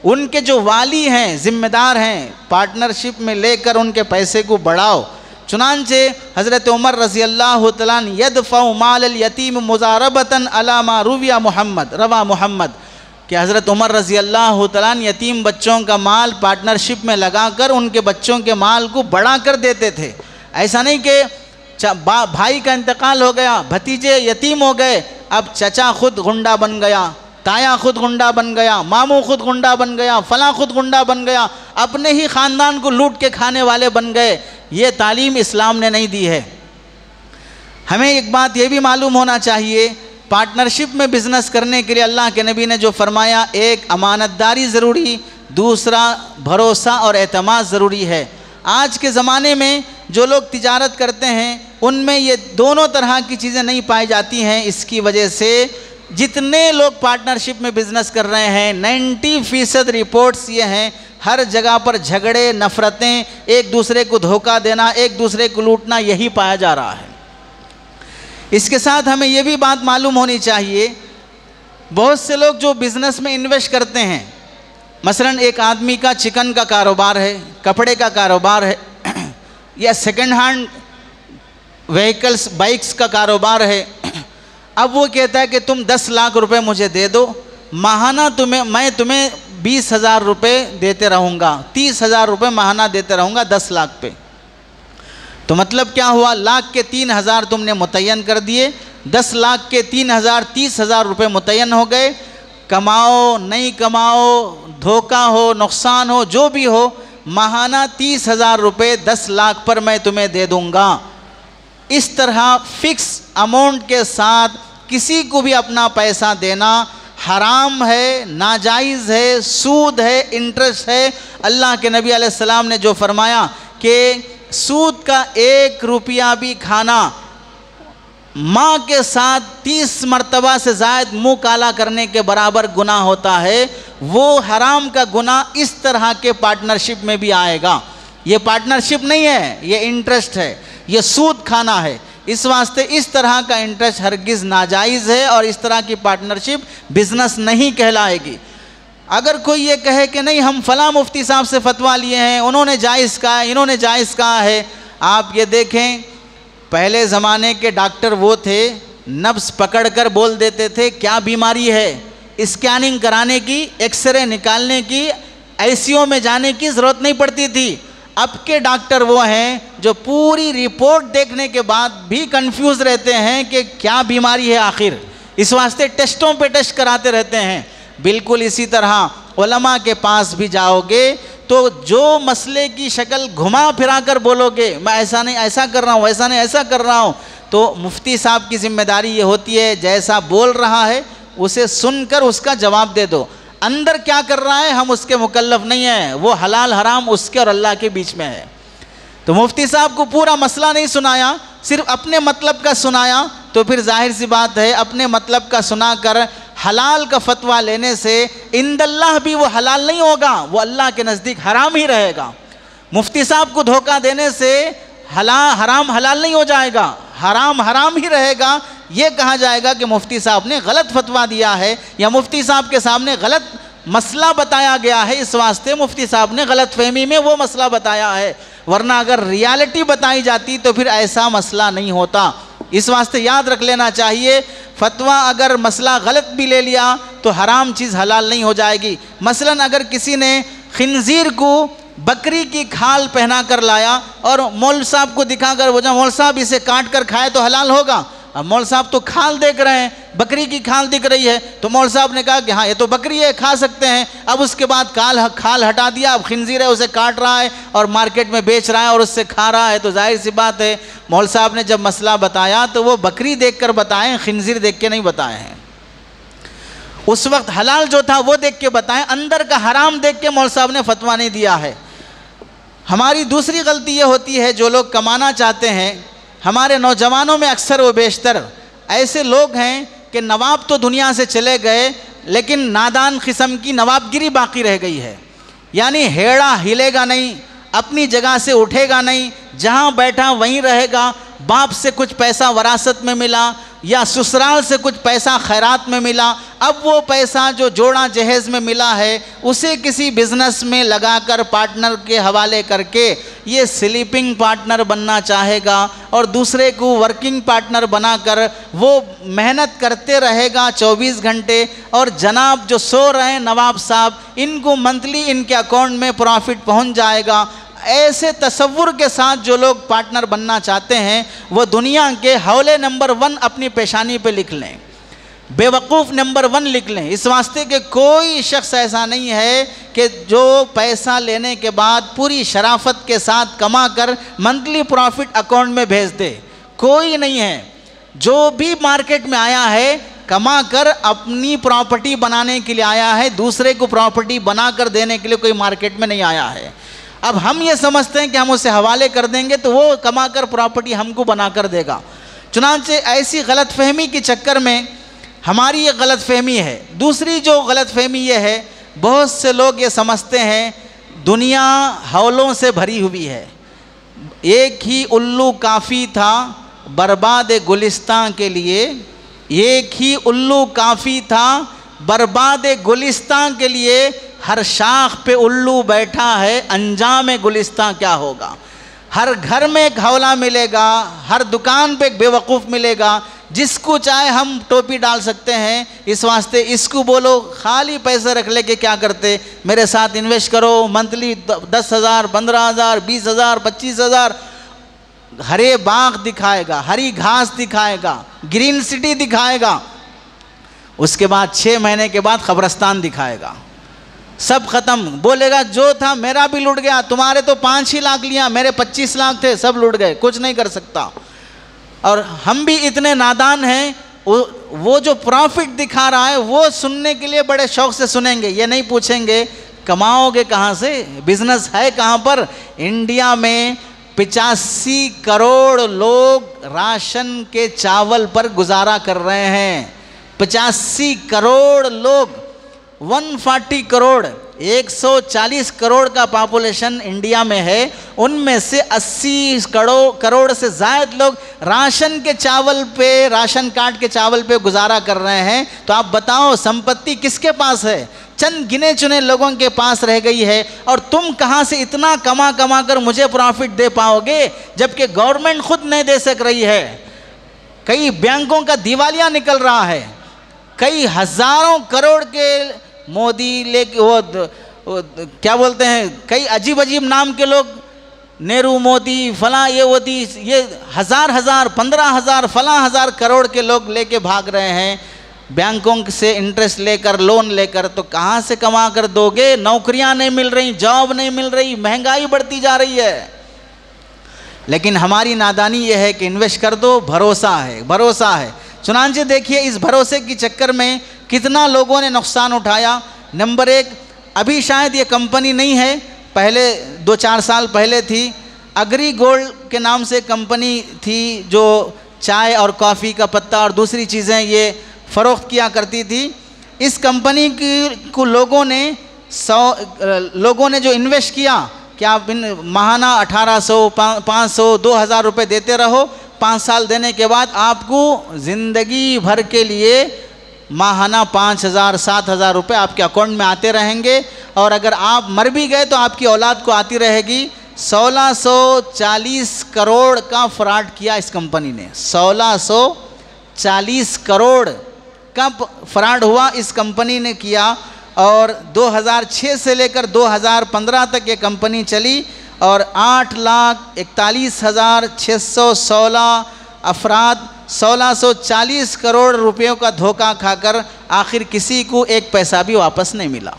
उनके जो वाली हैं, ज़िम्मेदार हैं, पार्टनरशिप में लेकर उनके पैसे को बढ़ाओ। चुनांचे हज़रत उमर रज़ी अल्लाह तआला यदफ़उ माल अल यतीम मुज़ारबतन अला मा रुविया मुहम्मद रवा मुहम्मद, कि हज़रत उमर रज़ी अल्लाह तआला यतीम बच्चों का माल पार्टनरशिप में लगाकर उनके बच्चों के माल को बढ़ा कर देते थे। ऐसा नहीं कि भाई का इंतकाल हो गया, भतीजे यतीम हो गए, अब चचा खुद गुंडा बन गया, ताया खुद गुंडा बन गया, मामू खुद गुंडा बन गया, फला खुद गुंडा बन गया, अपने ही ख़ानदान को लूट के खाने वाले बन गए। ये तालीम इस्लाम ने नहीं दी है। हमें एक बात ये भी मालूम होना चाहिए, पार्टनरशिप में बिज़नेस करने के लिए अल्लाह के नबी ने जो फरमाया, एक अमानतदारी ज़रूरी, दूसरा भरोसा और एतमाद ज़रूरी है। आज के ज़माने में जो लोग तिजारत करते हैं उनमें ये दोनों तरह की चीज़ें नहीं पाई जाती हैं। इसकी वजह से जितने लोग पार्टनरशिप में बिज़नेस कर रहे हैं 90% रिपोर्ट्स ये हैं, हर जगह पर झगड़े, नफ़रतें, एक दूसरे को धोखा देना, एक दूसरे को लूटना, यही पाया जा रहा है। इसके साथ हमें ये भी बात मालूम होनी चाहिए, बहुत से लोग जो बिज़नेस में इन्वेस्ट करते हैं, मसलन एक आदमी का चिकन का कारोबार है, कपड़े का कारोबार है, या सेकंड हैंड व्हीकल्स बाइक्स का कारोबार है। अब वो कहता है कि तुम 10 लाख रुपए मुझे दे दो, माहाना मैं तुम्हें 20,000 रुपये देते रहूँगा, 30,000 रुपये माहाना देते रहूँगा 10 लाख पे। तो मतलब क्या हुआ, लाख के 3,000 तुमने मुतय्यन कर दिए, 10 लाख के 3,000 30,000 रुपये मुतय्यन हो गए। कमाओ नहीं कमाओ, धोखा हो नुकसान हो जो भी हो, माहाना 30,000 रुपये 10 लाख पर मैं तुम्हें दे दूँगा। इस तरह फिक्स अमाउंट के साथ किसी को भी अपना पैसा देना हराम है, नाजायज़ है, सूद है, इंटरेस्ट है। अल्लाह के नबी अलैहिस्सलाम ने जो फरमाया कि सूद का 1 रुपया भी खाना माँ के साथ 30 मरतबा से ज़ायद मुँह काला करने के बराबर गुनाह होता है, वो हराम का गुनाह इस तरह के पार्टनरशिप में भी आएगा। ये पार्टनरशिप नहीं है, ये इंटरेस्ट है, ये सूद खाना है। इस वास्ते इस तरह का इंटरेस्ट हरगिज़ नाजायज़ है और इस तरह की पार्टनरशिप बिज़नेस नहीं कहलाएगी। अगर कोई ये कहे कि नहीं हम फ़लाँ मुफ्ती साहब से फतवा लिए हैं, उन्होंने जायज़ कहा है, इन्होंने जायज़ कहा है, आप ये देखें पहले ज़माने के डॉक्टर वो थे, नब्ज़ पकड़ कर बोल देते थे क्या बीमारी है, स्कैनिंग कराने की, एक्सरे निकालने की, आईसीयू में जाने की ज़रूरत नहीं पड़ती थी। अब के डॉक्टर वो हैं जो पूरी रिपोर्ट देखने के बाद भी कंफ्यूज रहते हैं कि क्या बीमारी है आखिर, इस वास्ते टेस्टों पे टेस्ट कराते रहते हैं। बिल्कुल इसी तरह उलमा के पास भी जाओगे तो जो मसले की शक्ल घुमा फिरा कर बोलोगे, मैं ऐसा नहीं ऐसा कर रहा हूँ, ऐसा नहीं ऐसा कर रहा हूँ, तो मुफ्ती साहब की जिम्मेदारी ये होती है जैसा बोल रहा है उसे सुनकर उसका जवाब दे दो। अंदर क्या कर रहा है हम उसके मुकल्लफ नहीं है, वो हलाल हराम उसके और अल्लाह के बीच में है। तो मुफ्ती साहब को पूरा मसला नहीं सुनाया, सिर्फ अपने मतलब का सुनाया, तो फिर जाहिर सी बात है अपने मतलब का सुनाकर हलाल का फतवा लेने से इंदल्लाह भी वो हलाल नहीं होगा, वो अल्लाह के नज़दीक हराम ही रहेगा। मुफ्ती साहब को धोखा देने से हराम हलाल नहीं हो जाएगा, हराम हराम ही रहेगा। ये कहा जाएगा कि मुफ्ती साहब ने गलत फतवा दिया है या मुफ्ती साहब के सामने गलत मसला बताया गया है, इस वास्ते मुफ्ती साहब ने गलत फहमी में वो मसला बताया है, वरना अगर रियलिटी बताई जाती तो फिर ऐसा मसला नहीं होता। इस वास्ते याद रख लेना चाहिए, फतवा अगर मसला गलत भी ले लिया तो हराम चीज़ हलाल नहीं हो जाएगी। मसलन अगर किसी ने खिंजीर को बकरी की खाल पहना कर लाया और मौल साहब को दिखाकर बोला मौल साहब इसे काट कर खाए तो हलाल होगा। अब मौल साहब तो खाल देख रहे हैं, बकरी की खाल दिख रही है, तो मौल साहब ने कहा कि हाँ ये तो बकरी है, खा सकते हैं। अब उसके बाद खाल हटा दिया, अब खिंजीर है उसे काट रहा है और मार्केट में बेच रहा है और उससे खा रहा है, तो जाहिर सी बात है मौल साहब ने जब मसला बताया तो वो बकरी देख कर बताएं, खिंजीर देख के नहीं बताए हैं। उस वक्त हलाल जो था वो देख के बताएं, अंदर का हराम देख के मौल साहब ने फतवा नहीं दिया है। हमारी दूसरी गलती ये होती है, जो लोग कमाना चाहते हैं, हमारे नौजवानों में अक्सर व बेशतर ऐसे लोग हैं कि नवाब तो दुनिया से चले गए लेकिन नादान किस्म की नवाबगिरी बाकी रह गई है। यानी हेड़ा हिलेगा नहीं, अपनी जगह से उठेगा नहीं, जहाँ बैठा वहीं रहेगा। बाप से कुछ पैसा वरासत में मिला या ससुराल से कुछ पैसा खैरात में मिला, अब वो पैसा जो जोड़ा जहेज़ में मिला है उसे किसी बिज़नेस में लगाकर पार्टनर के हवाले करके ये स्लीपिंग पार्टनर बनना चाहेगा और दूसरे को वर्किंग पार्टनर बनाकर वो मेहनत करते रहेगा 24 घंटे, और जनाब जो सो रहे हैं नवाब साहब, इनको मंथली इनके अकाउंट में प्रॉफिट पहुंच जाएगा। ऐसे तसव्वुर के साथ जो लोग पार्टनर बनना चाहते हैं वो दुनिया के हौले नंबर 1 अपनी पेशानी पे लिख लें, बेवकूफ़ नंबर 1 लिख लें। इस वास्ते कि कोई शख्स ऐसा नहीं है कि जो पैसा लेने के बाद पूरी शराफत के साथ कमा कर मंथली प्रॉफिट अकाउंट में भेज दे, कोई नहीं है। जो भी मार्केट में आया है कमा कर अपनी प्रॉपर्टी बनाने के लिए आया है, दूसरे को प्रॉपर्टी बना कर देने के लिए कोई मार्केट में नहीं आया है। अब हम ये समझते हैं कि हम उसे हवाले कर देंगे तो वो कमा कर प्रॉपर्टी हमको बना कर देगा। चुनांचे ऐसी गलत फहमी के चक्कर में हमारी ये गलत फहमी है। दूसरी जो गलत फहमी ये है, बहुत से लोग ये समझते हैं दुनिया हौलों से भरी हुई है। एक ही उल्लू काफ़ी था बर्बाद गुलिस्तां के लिए, एक ही उल्लू काफ़ी था बर्बाद गुलिस्तां के लिए, हर शाख पे उल्लू बैठा है, अंजाम गुलिस्तां क्या होगा। हर घर में एक हौला मिलेगा, हर दुकान पे एक बेवकूफ़ मिलेगा, जिसको चाहे हम टोपी डाल सकते हैं। इस वास्ते इसको बोलो खाली पैसे रख ले के क्या करते, मेरे साथ इन्वेस्ट करो, मंथली 10,000, 15,000, 20,000, 25,000, हरे बाग दिखाएगा, हरी घास दिखाएगा, ग्रीन सिटी दिखाएगा, उसके बाद 6 महीने के बाद कब्रस्तान दिखाएगा, सब ख़त्म। बोलेगा जो था मेरा भी लुट गया, तुम्हारे तो 5 ही लाख लिया, मेरे 25 लाख थे, सब लुट गए, कुछ नहीं कर सकता। और हम भी इतने नादान हैं, वो जो प्रॉफिट दिखा रहा है वो सुनने के लिए बड़े शौक़ से सुनेंगे, ये नहीं पूछेंगे कमाओगे कहाँ से, बिजनेस है कहाँ पर। इंडिया में 85 करोड़ लोग राशन के चावल पर गुजारा कर रहे हैं। 85 करोड़ लोग, 140 करोड़, 140 करोड़ का पॉपुलेशन इंडिया में है, उनमें से 80 करोड़ से ज़ायद लोग राशन के चावल पे, राशन कार्ड के चावल पे गुजारा कर रहे हैं। तो आप बताओ संपत्ति किसके पास है? चंद गिने चुने लोगों के पास रह गई है। और तुम कहाँ से इतना कमा कर मुझे प्रॉफिट दे पाओगे, जबकि गवर्नमेंट खुद नहीं दे सक रही है। कई बैंकों का दिवालिया निकल रहा है, कई हज़ारों करोड़ के मोदी लेके वो क्या बोलते हैं, कई अजीब अजीब नाम के लोग, नेहरू मोदी फलां, ये मोदी, ये 1000 15,000 फलां हज़ार करोड़ के लोग लेके भाग रहे हैं। बैंकों से इंटरेस्ट लेकर, लोन लेकर, तो कहाँ से कमा कर दोगे? नौकरियां नहीं मिल रही, जॉब नहीं मिल रही, महंगाई बढ़ती जा रही है। लेकिन हमारी नादानी यह है कि इन्वेस्ट कर दो, भरोसा है, भरोसा है। चुनांचे देखिए इस भरोसे के चक्कर में कितना लोगों ने नुकसान उठाया। नंबर एक, अभी शायद ये कंपनी नहीं है, पहले 2-4 साल पहले थी, अग्री गोल्ड के नाम से कंपनी थी जो चाय और कॉफ़ी का पत्ता और दूसरी चीज़ें ये फ़रोख्त किया करती थी। इस कंपनी को लोगों ने जो इन्वेस्ट किया कि आप माहाना 1800, 500, 2000 रुपये देते रहो, 5 साल देने के बाद आपको ज़िंदगी भर के लिए माहाना 5000, 7000 रुपये आपके अकाउंट में आते रहेंगे। और अगर आप मर भी गए तो आपकी औलाद को आती रहेगी। 1640 करोड़ का फ्रॉड किया इस कंपनी ने। 1640 करोड़ का फ्रॉड हुआ इस कंपनी ने किया। और 2006 से लेकर 2015 तक ये कंपनी चली और 8,41,616 अफराद 1640 करोड़ रुपयों का धोखा खाकर आखिर किसी को एक पैसा भी वापस नहीं मिला।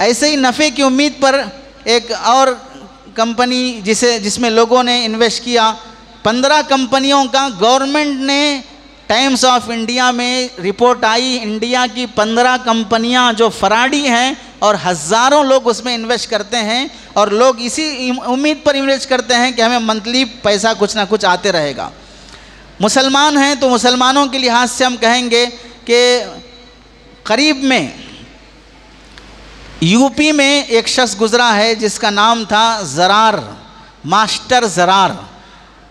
ऐसे ही नफ़े की उम्मीद पर एक और कंपनी जिसमें लोगों ने इन्वेस्ट किया, 15 कंपनियों का गवर्नमेंट ने, टाइम्स ऑफ इंडिया में रिपोर्ट आई, इंडिया की 15 कंपनियां जो फराडी हैं और हज़ारों लोग उसमें इन्वेस्ट करते हैं और लोग इसी उम्मीद पर इन्वेस्ट करते हैं कि हमें मंथली पैसा कुछ ना कुछ आते रहेगा। मुसलमान हैं तो मुसलमानों के लिहाज से हम कहेंगे कि करीब में यूपी में एक शख्स गुज़रा है जिसका नाम था ज़रार, मास्टर ज़रार।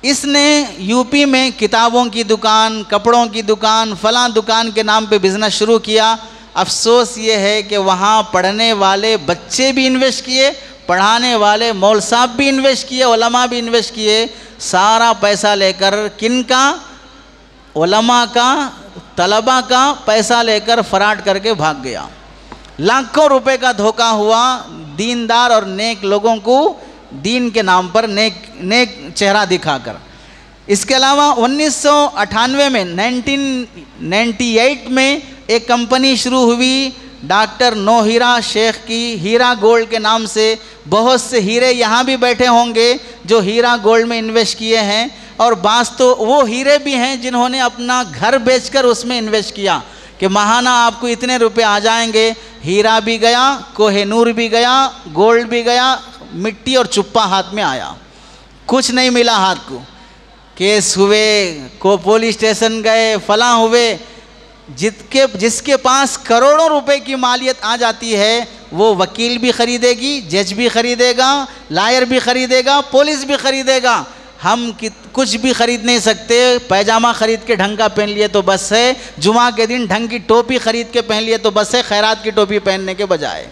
इसने यूपी में किताबों की दुकान, कपड़ों की दुकान, फलां दुकान के नाम पे बिज़नेस शुरू किया। अफसोस ये है कि वहाँ पढ़ने वाले बच्चे भी इन्वेस्ट किए, पढ़ाने वाले मौल साहब भी इन्वेस्ट किए, उलमा भी इन्वेस्ट किए। सारा पैसा लेकर, किन का? उलमा का, तलबा का पैसा लेकर फराड करके भाग गया। लाखों रुपए का धोखा हुआ दीनदार और नेक लोगों को दीन के नाम पर नेक चेहरा दिखाकर। इसके अलावा 1998 में 1998 में एक कंपनी शुरू हुई डॉक्टर नौहीरा शेख की, हीरा गोल्ड के नाम से। बहुत से हीरे यहाँ भी बैठे होंगे जो हीरा गोल्ड में इन्वेस्ट किए हैं, और बास तो वो हीरे भी हैं जिन्होंने अपना घर बेचकर उसमें इन्वेस्ट किया कि माहाना आपको इतने रुपए आ जाएंगे। हीरा भी गया, कोहिनूर भी गया, गोल्ड भी गया, मिट्टी और चुप्पा हाथ में आया, कुछ नहीं मिला हाथ को। केस हुए, को पुलिस स्टेशन गए, फलां हुए। जिसके पास करोड़ों रुपए की मालियत आ जाती है वो वकील भी ख़रीदेगी, जज भी ख़रीदेगा, लायर भी ख़रीदेगा, पुलिस भी ख़रीदेगा। हम कुछ भी ख़रीद नहीं सकते। पैजामा ख़रीद के ढंग का पहन लिए तो बस है, जुमा के दिन ढंग की टोपी ख़रीद के पहन लिए तो बस है, खैरात की टोपी पहनने के बजाय।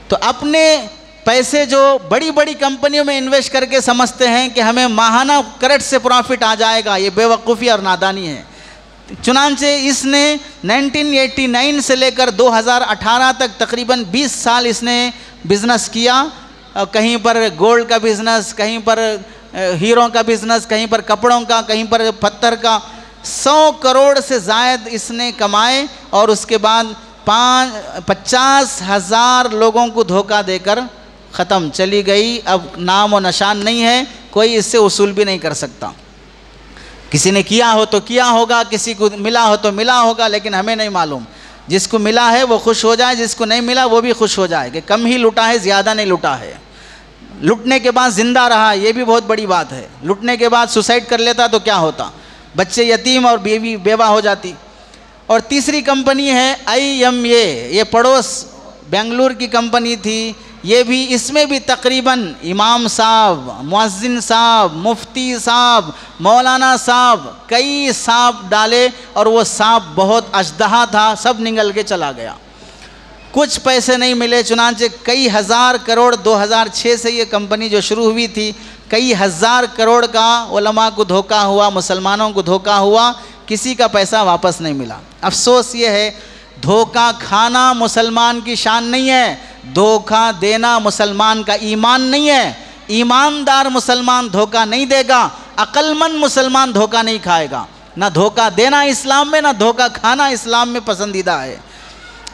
तो अपने पैसे जो बड़ी बड़ी कंपनियों में इन्वेस्ट करके समझते हैं कि हमें माहाना करट से प्रॉफिट आ जाएगा, ये बेवकूफ़ी और नादानी है। चुनांचे इसने 1989 से लेकर 2018 तक तकरीबन 20 साल इसने बिज़नेस किया। कहीं पर गोल्ड का बिज़नेस, कहीं पर हीरों का बिज़नेस, कहीं पर कपड़ों का, कहीं पर पत्थर का। 100 करोड़ से ज़ायद इसने कमाए और उसके बाद 50,000 लोगों को धोखा देकर ख़त्म चली गई। अब नाम और निशान नहीं है, कोई इससे वसूल भी नहीं कर सकता। किसी ने किया हो तो किया होगा, किसी को मिला हो तो मिला होगा, लेकिन हमें नहीं मालूम। जिसको मिला है वो खुश हो जाए, जिसको नहीं मिला वो भी खुश हो जाए कि कम ही लुटा है, ज़्यादा नहीं लुटा है। लुटने के बाद ज़िंदा रहा, ये भी बहुत बड़ी बात है। लुटने के बाद सुसाइड कर लेता तो क्या होता, बच्चे यतीम और बीवी बेवा हो जाती। और तीसरी कंपनी है IMA, ये पड़ोस बेंगलुरु की कंपनी थी। ये भी, इसमें भी तकरीबन इमाम साहब, मुअज्जिन साहब, मुफ्ती साहब, मौलाना साहब, कई सांप डाले और वो सांप बहुत अजदहा था, सब निगल के चला गया। कुछ पैसे नहीं मिले। चुनांचे कई हज़ार करोड़, 2006 से ये कंपनी जो शुरू हुई थी, कई हज़ार करोड़ का उलमा को धोखा हुआ, मुसलमानों को धोखा हुआ, किसी का पैसा वापस नहीं मिला। अफसोस ये है, धोखा खाना मुसलमान की शान नहीं है, धोखा देना मुसलमान का ईमान नहीं है। ईमानदार मुसलमान धोखा नहीं देगा, अक्लमंद मुसलमान धोखा नहीं खाएगा। ना धोखा देना इस्लाम में, ना धोखा खाना इस्लाम में पसंदीदा है।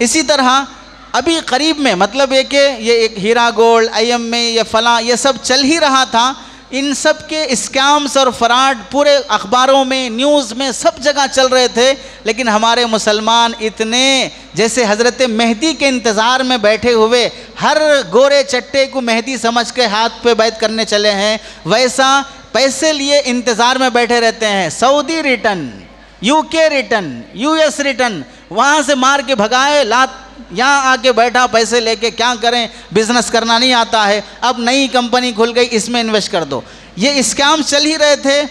इसी तरह अभी करीब में मतलब ये कि ये एक हीरा गोल्ड IM में ये फला ये सब चल ही रहा था, इन सब के स्कैम्स और फ्रॉड पूरे अखबारों में, न्यूज़ में, सब जगह चल रहे थे। लेकिन हमारे मुसलमान इतने जैसे हज़रत मेहदी के इंतज़ार में बैठे हुए, हर गोरे चट्टे को मेहदी समझ के हाथ पे बैत करने चले हैं, वैसा पैसे लिए इंतज़ार में बैठे रहते हैं। Saudi return, UK return, US return, वहाँ से मार के भगाए, लात यहाँ आके बैठा पैसे लेके, क्या करें, बिजनेस करना नहीं आता है, अब नई कंपनी खुल गई इसमें इन्वेस्ट कर दो। ये स्कैम चल ही रहे थे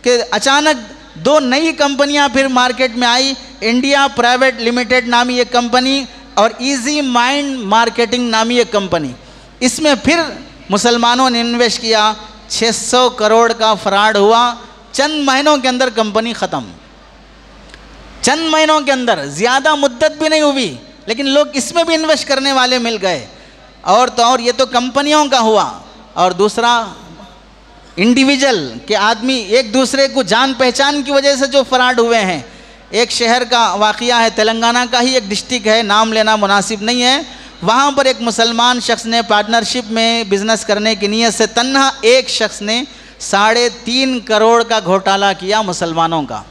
कि अचानक 2 नई कंपनियाँ फिर मार्केट में आई, इंडिया प्राइवेट लिमिटेड नामी एक कंपनी और इजी माइंड मार्केटिंग नामी एक कंपनी। इसमें फिर मुसलमानों ने इन्वेस्ट किया, 600 करोड़ का फ्रॉड हुआ। चंद महीनों के अंदर कंपनी ख़त्म, चंद महीनों के अंदर, ज़्यादा मुद्दत भी नहीं हुई, लेकिन लोग इसमें भी इन्वेस्ट करने वाले मिल गए। और तो और ये तो कंपनियों का हुआ, और दूसरा इंडिविजुअल के आदमी एक दूसरे को जान पहचान की वजह से जो फ्रॉड हुए हैं। एक शहर का वाक़या है, तेलंगाना का ही एक डिस्ट्रिक्ट है, नाम लेना मुनासिब नहीं है, वहाँ पर एक मुसलमान शख्स ने पार्टनरशिप में बिज़नेस करने की नीयत से तन्हा एक शख्स ने 3.5 करोड़ का घोटाला किया मुसलमानों का।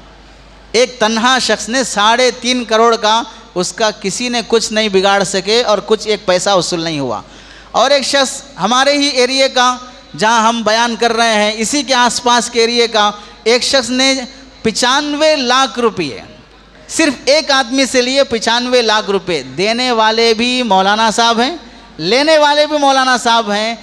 एक तन्हा शख्स ने 3.5 करोड़ का, उसका किसी ने कुछ नहीं बिगाड़ सके और कुछ एक पैसा वसूल नहीं हुआ। और एक शख्स हमारे ही एरिए का, जहां हम बयान कर रहे हैं, इसी के आसपास के एरिए का एक शख्स ने 95 लाख रुपये सिर्फ एक आदमी से लिए। 95 लाख रुपये, देने वाले भी मौलाना साहब हैं, लेने वाले भी मौलाना साहब हैं,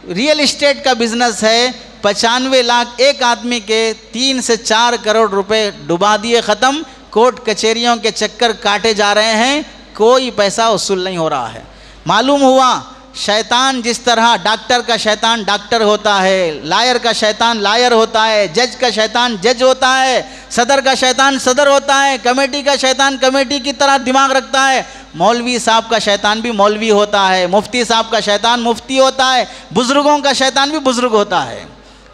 रियल इस्टेट का बिजनेस है। 95 लाख एक आदमी के 3 से 4 करोड़ रुपए डुबा दिए, ख़त्म। कोर्ट कचहरियों के चक्कर काटे जा रहे हैं, कोई पैसा वसूल नहीं हो रहा है। मालूम हुआ शैतान जिस तरह डॉक्टर का शैतान डॉक्टर होता है, लायर का शैतान लायर होता है, जज का शैतान जज होता है, सदर का शैतान सदर होता है, कमेटी का शैतान कमेटी की तरह दिमाग रखता है, मौलवी साहब का शैतान भी मौलवी होता है, मुफ्ती साहब का शैतान मुफ्ती होता है, बुज़ुर्गों का शैतान भी बुज़ुर्ग होता है।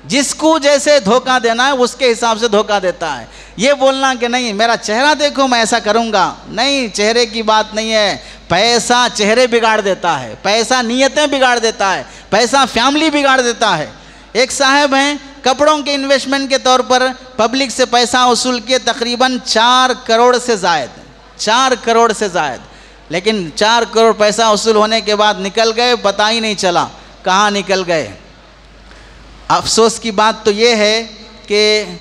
जिसको जैसे धोखा देना है उसके हिसाब से धोखा देता है। ये बोलना कि नहीं मेरा चेहरा देखो मैं ऐसा करूँगा, नहीं, चेहरे की बात नहीं है। पैसा चेहरे बिगाड़ देता है, पैसा नीयतें बिगाड़ देता है, पैसा फैमिली बिगाड़ देता है। एक साहब हैं, कपड़ों के इन्वेस्टमेंट के तौर पर पब्लिक से पैसा वसूल किए तकरीबन 4 करोड़ से ज़ायद, 4 करोड़ से ज़ायद। लेकिन 4 करोड़ पैसा वसूल होने के बाद निकल गए, पता ही नहीं चला कहाँ निकल गए। अफसोस की बात तो ये है कि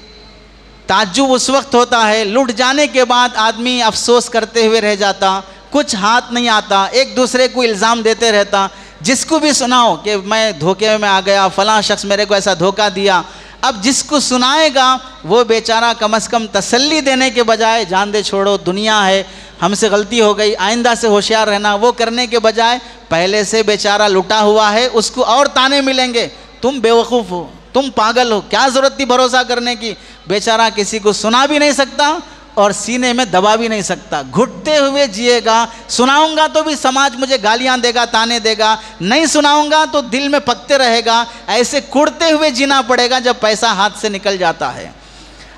ताज्जुब उस वक्त होता है, लुट जाने के बाद आदमी अफसोस करते हुए रह जाता, कुछ हाथ नहीं आता, एक दूसरे को इल्ज़ाम देते रहता। जिसको भी सुनाओ कि मैं धोखे में आ गया, फ़लाँ शख्स मेरे को ऐसा धोखा दिया, अब जिसको सुनाएगा वो बेचारा कम से कम तसल्ली देने के बजाय जान दे छोड़ो दुनिया है, हमसे गलती हो गई, आइंदा से होशियार रहना, वो करने के बजाय पहले से बेचारा लुटा हुआ है, उसको और ताने मिलेंगे, तुम बेवकूफ़ हो, तुम पागल हो, क्या ज़रूरत थी भरोसा करने की। बेचारा किसी को सुना भी नहीं सकता और सीने में दबा भी नहीं सकता, घुटते हुए जिएगा। सुनाऊंगा तो भी समाज मुझे गालियां देगा, ताने देगा, नहीं सुनाऊंगा तो दिल में पकते रहेगा। ऐसे कुड़ते हुए जीना पड़ेगा जब पैसा हाथ से निकल जाता है।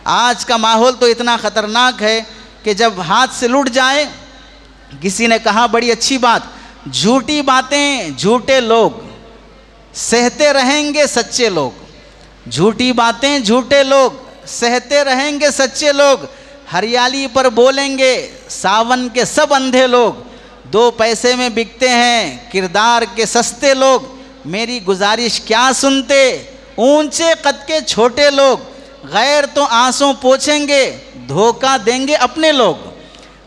आज का माहौल तो इतना ख़तरनाक है कि जब हाथ से लुट जाए, किसी ने कहा बड़ी अच्छी बात, झूठी बातें झूठे लोग सहते रहेंगे सच्चे लोग, झूठी बातें झूठे लोग सहते रहेंगे सच्चे लोग, हरियाली पर बोलेंगे सावन के सब अंधे लोग, 2 पैसे में बिकते हैं किरदार के सस्ते लोग, मेरी गुजारिश क्या सुनते ऊंचे कद के छोटे लोग, गैर तो आंसू पोंछेंगे धोखा देंगे अपने लोग,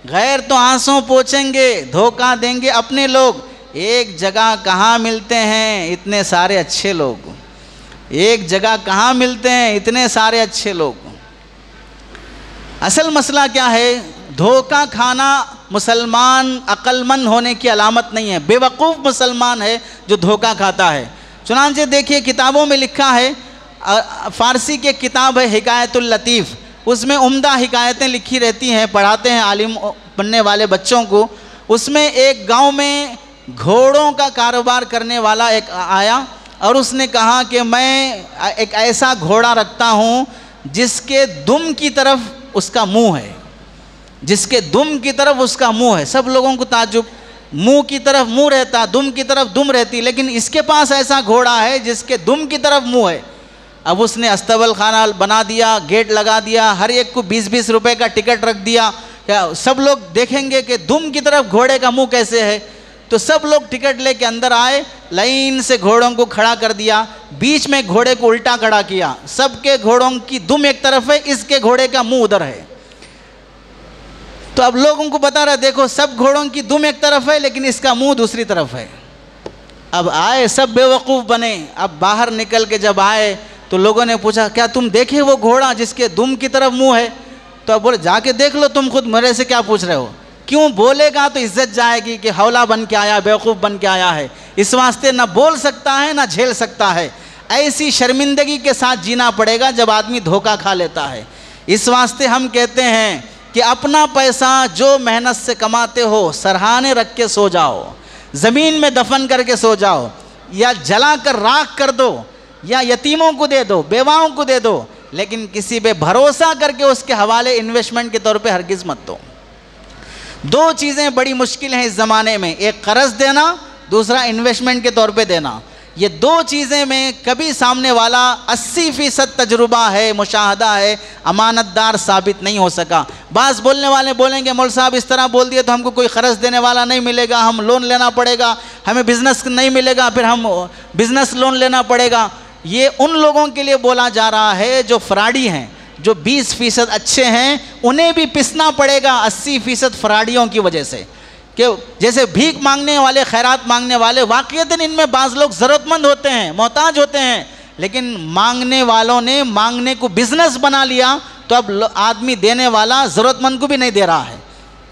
गैर तो आंसू पोंछेंगे धोखा देंगे अपने लोग। एक जगह कहाँ मिलते हैं इतने सारे अच्छे लोग, एक जगह कहाँ मिलते हैं इतने सारे अच्छे लोग। असल मसला क्या है, धोखा खाना मुसलमान अक्लमंद होने की अलामत नहीं है, बेवकूफ़ मुसलमान है जो धोखा खाता है। चुनांचे देखिए किताबों में लिखा है, फ़ारसी की किताब है हिकायतुल लतीफ़, उसमें उम्दा हिकायतें लिखी रहती हैं, पढ़ाते हैं आलिम बनने वाले बच्चों को। उसमें एक गांव में घोड़ों का कारोबार करने वाला एक आया और उसने कहा कि मैं एक ऐसा घोड़ा रखता हूँ जिसके दुम की तरफ उसका मुंह है, जिसके दुम की तरफ उसका मुंह है। सब लोगों को ताज्जुब, मुंह की तरफ मुंह रहता, दुम की तरफ दुम रहती, लेकिन इसके पास ऐसा घोड़ा है जिसके दुम की तरफ मुंह है। अब उसने अस्तबल खाना बना दिया, गेट लगा दिया, हर एक को 20-20 रुपए का टिकट रख दिया। क्या सब लोग देखेंगे कि दुम की तरफ घोड़े का मुंह कैसे है? तो सब लोग टिकट लेके अंदर आए, लाइन से घोड़ों को खड़ा कर दिया, बीच में घोड़े को उल्टा खड़ा किया। सबके घोड़ों की दुम एक तरफ है, इसके घोड़े का मुंह उधर है। तो अब लोगों को बता रहा, देखो सब घोड़ों की दुम एक तरफ है लेकिन इसका मुंह दूसरी तरफ है। अब आए सब बेवकूफ़ बने। अब बाहर निकल के जब आए तो लोगों ने पूछा, क्या तुम देखे वो घोड़ा जिसके दुम की तरफ मुंह है? तो अब बोले, जाके देख लो तुम खुद, मेरे से क्या पूछ रहे हो? क्यों बोलेगा तो इज्जत जाएगी कि हौला बन के आया, बेवकूफ़ बन के आया है। इस वास्ते ना बोल सकता है ना झेल सकता है। ऐसी शर्मिंदगी के साथ जीना पड़ेगा जब आदमी धोखा खा लेता है। इस वास्ते हम कहते हैं कि अपना पैसा जो मेहनत से कमाते हो सरहाने रख के सो जाओ, ज़मीन में दफन करके सो जाओ, या जला कर राख कर दो, या यतीमों को दे दो, बेवाओं को दे दो, लेकिन किसी पे भरोसा करके उसके हवाले इन्वेस्टमेंट के तौर पे हरगिज़ मत दो। दो चीज़ें बड़ी मुश्किल हैं इस ज़माने में, एक कर्ज देना, दूसरा इन्वेस्टमेंट के तौर पे देना। ये दो चीज़ें में कभी सामने वाला 80% तजुर्बा है, मुशाहदा है, अमानतदार साबित नहीं हो सका। बाज़ बोलने वाले बोलेंगे, मौल साहब इस तरह बोल दिए तो हमको कोई ख़र्च देने वाला नहीं मिलेगा, हम लोन लेना पड़ेगा, हमें बिज़नेस नहीं मिलेगा, फिर हम बिज़नेस लोन लेना पड़ेगा। ये उन लोगों के लिए बोला जा रहा है जो फ्रॉडी हैं, जो 20% अच्छे हैं उन्हें भी पिसना पड़ेगा 80% फ्रॉडियों की वजह से। कि जैसे भीख मांगने वाले, खैरात मांगने वाले, वाक़ईतन इनमें बाज़ लोग ज़रूरतमंद होते हैं, मोहताज होते हैं, लेकिन मांगने वालों ने मांगने को बिज़नेस बना लिया तो अब आदमी देने वाला ज़रूरतमंद को भी नहीं दे रहा है।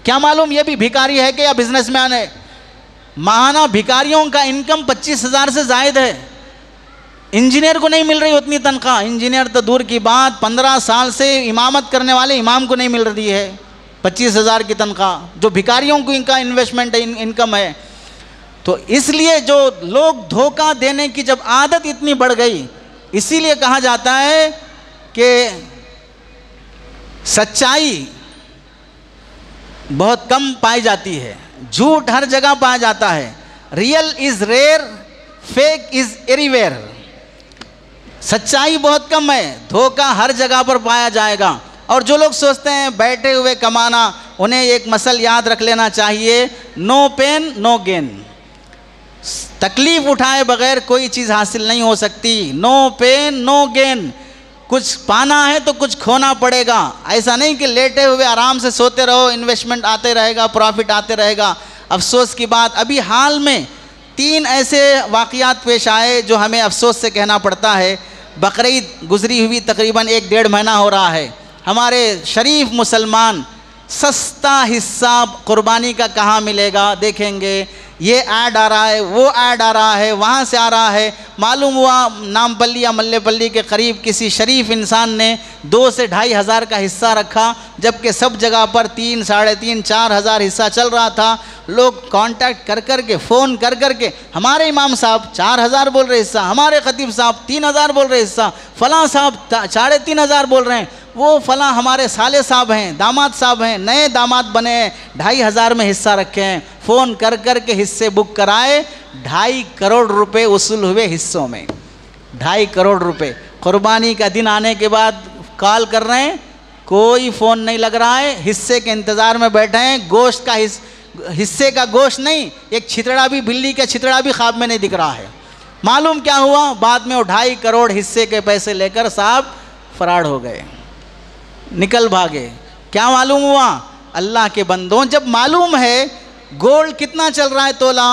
क्या मालूम ये भी भिखारी है कि या बिजनेसमैन है? माहाना भिखारियों का इनकम 25,000 से ज़ायद है। इंजीनियर को नहीं मिल रही उतनी तनख्वाह, इंजीनियर तो दूर की बात, 15 साल से इमामत करने वाले इमाम को नहीं मिल रही है 25,000 की तनख्वाह, जो भिखारियों को इनका इन्वेस्टमेंट इनकम है। तो इसलिए जो लोग धोखा देने की जब आदत इतनी बढ़ गई, इसीलिए कहा जाता है कि सच्चाई बहुत कम पाई जाती है, झूठ हर जगह पाया जाता है। Real is rare, fake is everywhere. सच्चाई बहुत कम है, धोखा हर जगह पर पाया जाएगा। और जो लोग सोचते हैं बैठे हुए कमाना, उन्हें एक मसल याद रख लेना चाहिए, नो पेन नो गेन। तकलीफ़ उठाए बगैर कोई चीज़ हासिल नहीं हो सकती। नो पेन नो गेन, कुछ पाना है तो कुछ खोना पड़ेगा। ऐसा नहीं कि लेटे हुए आराम से सोते रहो, इन्वेस्टमेंट आते रहेगा, प्रॉफिट आते रहेगा। अफसोस की बात, अभी हाल में 3 ऐसे वाक़यात पेश आए जो हमें अफसोस से कहना पड़ता है। बकरीद गुज़री हुई तकरीबन 1-1.5 महीना हो रहा है। हमारे शरीफ मुसलमान सस्ता हिस्सा कुर्बानी का कहाँ मिलेगा देखेंगे। ये ऐड आ रहा है, वो ऐड आ रहा है, वहाँ से आ रहा है। मालूम हुआ नामपल्ली या मल्लेपल्ली के करीब किसी शरीफ इंसान ने 2 से 2.5 हज़ार का हिस्सा रखा, जबकि सब जगह पर 3, 3.5, 4 हज़ार हिस्सा चल रहा था। लोग कांटेक्ट कर कर के, फ़ोन कर कर के, हमारे इमाम साहब 4 हज़ार बोल रहे हिस्सा, हमारे ख़तीब साहब 3 हज़ार बोल रहे हिस्सा, फ़लाँ साहब 3.5 हज़ार बोल रहे हैं, वो फ़लाँ हमारे साले साहब हैं, दामाद साहब हैं, नए दामाद बने हैं, 2.5 हज़ार में हिस्सा रखे हैं। फ़ोन कर कर के हिस्से बुक कराए, 2.5 करोड़ रुपए वसूल हुए हिस्सों में। 2.5 करोड़ रुपए कुर्बानी का दिन आने के बाद कॉल कर रहे हैं, कोई फ़ोन नहीं लग रहा है, हिस्से के इंतज़ार में बैठे हैं। गोश्त का हिस्से का गोश्त नहीं, एक छितड़ा भी, बिल्ली का छितड़ा भी ख्वाब में नहीं दिख रहा है। मालूम क्या हुआ, बाद में वो 2.5 करोड़ हिस्से के पैसे लेकर साहब फरार हो गए, निकल भागे। क्या मालूम हुआ, अल्लाह के बंदों, जब मालूम है गोल्ड कितना चल रहा है, तोला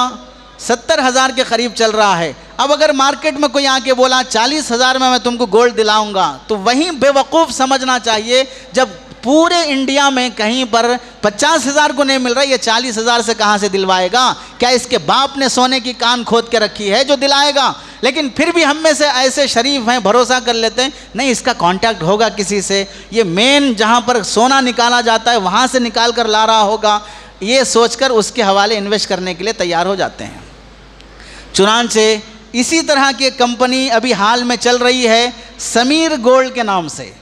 70 हज़ार के करीब चल रहा है। अब अगर मार्केट में कोई आके बोला 40 हज़ार में मैं तुमको गोल्ड दिलाऊंगा, तो वहीं बेवकूफ़ समझना चाहिए। जब पूरे इंडिया में कहीं पर 50 हज़ार को नहीं मिल रहा, ये 40 हज़ार से कहाँ से दिलवाएगा? क्या इसके बाप ने सोने की कान खोद के रखी है जो दिलाएगा? लेकिन फिर भी हम में से ऐसे शरीफ हैं, भरोसा कर लेते हैं, नहीं इसका कांटेक्ट होगा किसी से, ये मेन जहाँ पर सोना निकाला जाता है वहाँ से निकाल कर ला रहा होगा, ये सोचकर उसके हवाले इन्वेस्ट करने के लिए तैयार हो जाते हैं। चुनांचे इसी तरह की कंपनी अभी हाल में चल रही है समीर गोल्ड के नाम से।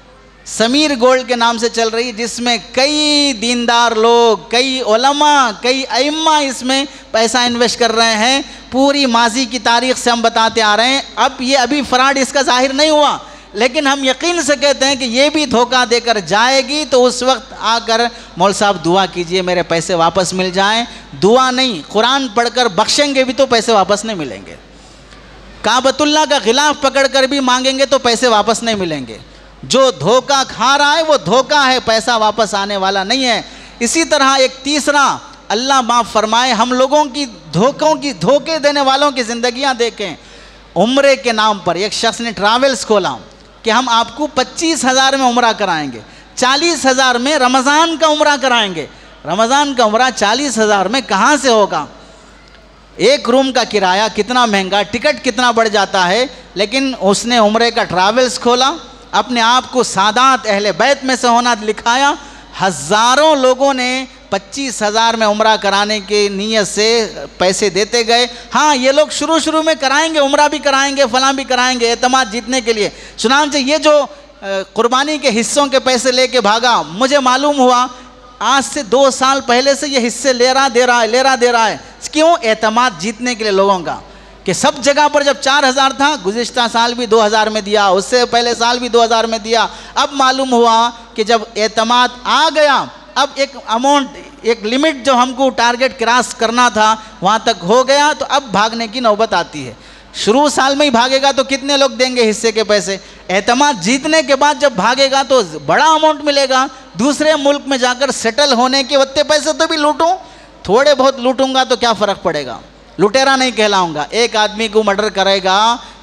समीर गोल्ड के नाम से चल रही है, जिसमें कई दीनदार लोग, कई उलमा, कई अइम्मा इसमें पैसा इन्वेस्ट कर रहे हैं। पूरी माजी की तारीख से हम बताते आ रहे हैं। अब ये अभी फ्रॉड इसका जाहिर नहीं हुआ, लेकिन हम यकीन से कहते हैं कि ये भी धोखा देकर जाएगी, तो उस वक्त आकर मौल साहब दुआ कीजिए मेरे पैसे वापस मिल जाएं। दुआ नहीं, कुरान पढ़कर बख्शेंगे भी तो पैसे वापस नहीं मिलेंगे। काबतुल्लाह का गिलाफ पकड़कर भी मांगेंगे तो पैसे वापस नहीं मिलेंगे। जो धोखा खा रहा है वो धोखा है, पैसा वापस आने वाला नहीं है। इसी तरह एक तीसरा, अल्लाह माफ़ फरमाए, हम लोगों की धोखे देने वालों की ज़िंदगियाँ देखें। उम्रे के नाम पर एक शख्स ने ट्रैवल्स खोला कि हम आपको 25,000 में उम्रा कराएंगे, 40,000 में रमज़ान का उम्रा कराएंगे। रमज़ान का उम्रा 40,000 में कहाँ से होगा? एक रूम का किराया कितना महंगा, टिकट कितना बढ़ जाता है। लेकिन उसने उम्रे का ट्रैवल्स खोला, अपने आप को सादात अहले बैत में से होना लिखाया। हज़ारों लोगों ने 25,000 में उम्रा कराने की नीयत से पैसे देते गए। हाँ, ये लोग शुरू में कराएंगे, उम्रा भी कराएंगे, फलां भी कराएंगे, एतमाद जीतने के लिए। चुनांचे ये जो कुर्बानी के हिस्सों के पैसे लेके भागा, मुझे मालूम हुआ आज से 2 साल पहले से ये हिस्से ले रहा दे रहा है। क्यों? एतमाद जीतने के लिए लोगों का, कि सब जगह पर जब 4,000 था, गुज़िश्ता साल भी 2,000 में दिया, उससे पहले साल भी 2,000 में दिया। अब मालूम हुआ कि जब एतमाद आ गया, अब एक अमाउंट, एक लिमिट जो हमको टारगेट क्रॉस करना था वहाँ तक हो गया, तो अब भागने की नौबत आती है। शुरू साल में ही भागेगा तो कितने लोग देंगे हिस्से के पैसे? एतमाद जीतने के बाद जब भागेगा तो बड़ा अमाउंट मिलेगा। दूसरे मुल्क में जाकर सेटल होने के वत्ते पैसे तो भी लूटूं, थोड़े बहुत लूटूंगा तो क्या फ़र्क पड़ेगा? लुटेरा नहीं कहलाऊंगा। एक आदमी को मर्डर करेगा